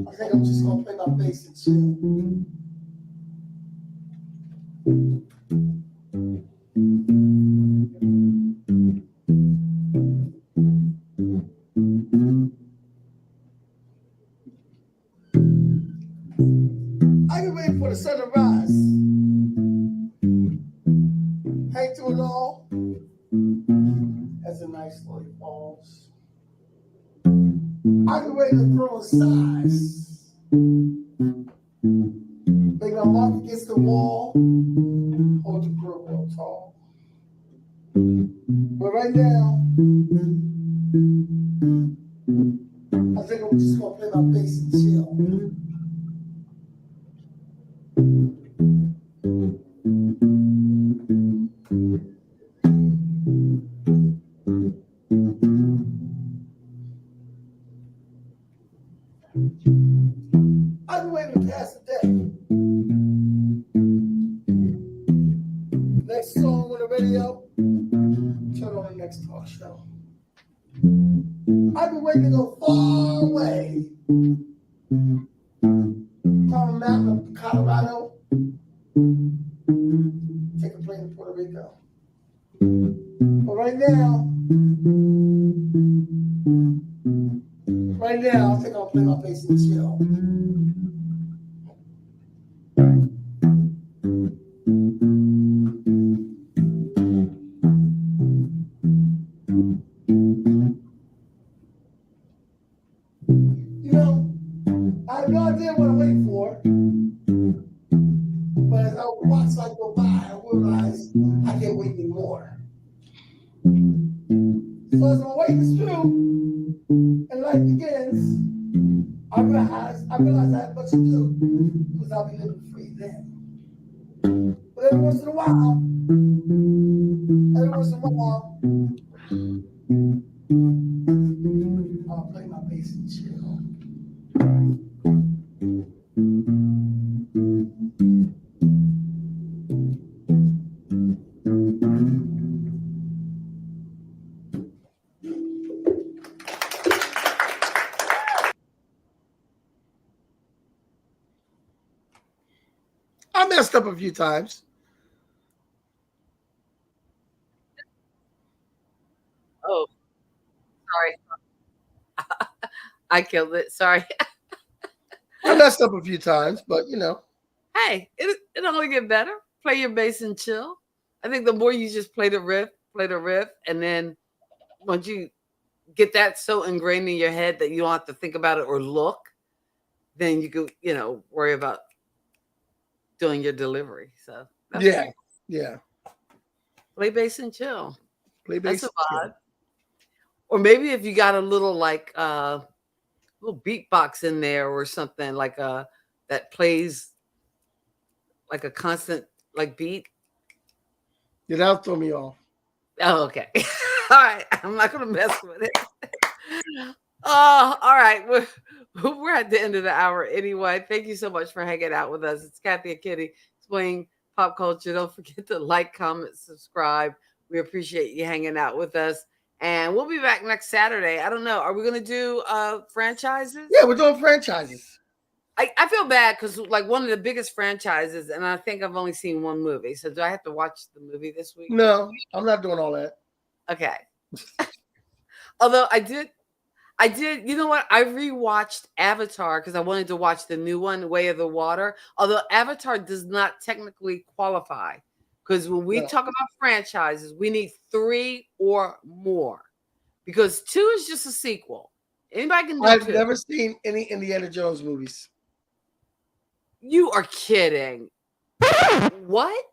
I think I'm just gonna play my bass and chill. I be waiting for the sun to rise. Hang through it all as the night slowly falls. I be waiting to grow in size. Make my mark against the wall, hold the girl real tall. But right now, I think I'm just gonna play my bass and chill. I've been waiting to pass the day. Next song on the radio, turn on the next talk show. I've been waiting to go far away. Climb a mountain of Colorado, take a plane to Puerto Rico. But right now, I think I'll play my bass and chill. You know, I have no idea what I'm waiting for, but as I watch life go by, I realize I can't wait anymore. So as I'm waiting through and life begins, I realize I have much to do because I'll be living free then. But every once in a while, I'll play my bass and chill. I messed up a few times. Oh, sorry. I killed it. Sorry. I messed up a few times, but you know. Hey, it only get better. Play your bass and chill. I think the more you just play the riff, and then once you get that so ingrained in your head that you don't have to think about it or look, then you could, worry about doing your delivery. So that's Yeah, cool. yeah. Play bass and chill. Play bass. That's a vibe. Or maybe if you got a little little beatbox in there or something like that plays like a constant beat. Yeah, that'll throw me off. Oh, okay. All right. I'm not gonna mess with it. Oh, all right. We're at the end of the hour anyway. Thank you so much for hanging out with us. It's Kathy and Kitty explaining pop culture. Don't forget to like, comment, subscribe. We appreciate you hanging out with us. And we'll be back next Saturday. I don't know. Are we gonna do franchises? Yeah, we're doing franchises. I feel bad because one of the biggest franchises, and I think I've only seen one movie. So do I have to watch the movie this week? No, I'm not doing all that. Okay. Although I did. You know what? I rewatched Avatar because I wanted to watch the new one, Way of the Water. Although Avatar does not technically qualify, because when we talk about franchises, we need 3 or more. Because 2 is just a sequel. Anybody can do I've 2. never seen any Indiana Jones movies. You are kidding. What?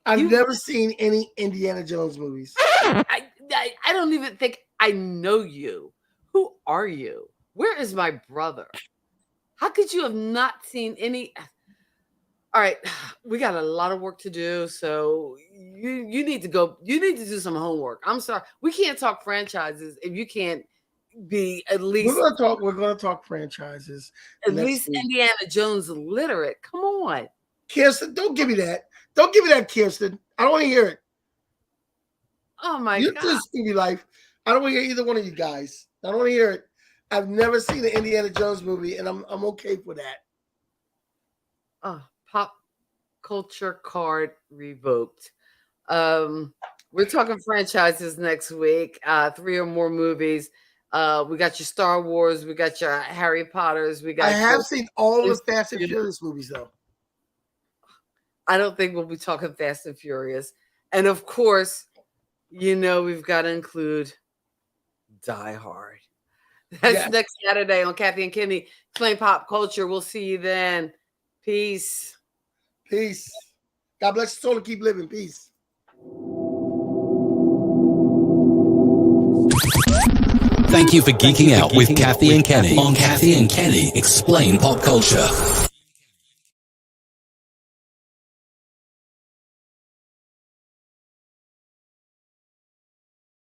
I've never seen any Indiana Jones movies. I don't even think I know you. Who are you? Where is my brother? How could you have not seen any? All right, we got a lot of work to do, so you need to go. You need to do some homework. I'm sorry, we can't talk franchises if you can't be at least. We're gonna talk franchises. At least week. Indiana Jones literate. Come on, Kirsten. Don't give me that. Don't give me that, Kirsten. I don't want to hear it. Oh my God! You just TV life. I don't want to hear either one of you guys. I don't want to hear it. I've never seen an Indiana Jones movie, and I'm okay for that. Oh, pop culture card revoked. We're talking franchises next week. 3 or more movies. We got your Star Wars. We got your Harry Potters. I have seen all the Fast and Furious movies, though. I don't think we'll be talking Fast and Furious. And of course, we've got to include Die Hard. That's next Saturday on Kathy and Kenny Explain Pop Culture. We'll see you then. Peace. Peace. God bless your soul and keep living. Peace. Thank you for geeking out with Kathy and Kenny on Kathy and Kenny Explain Pop Culture.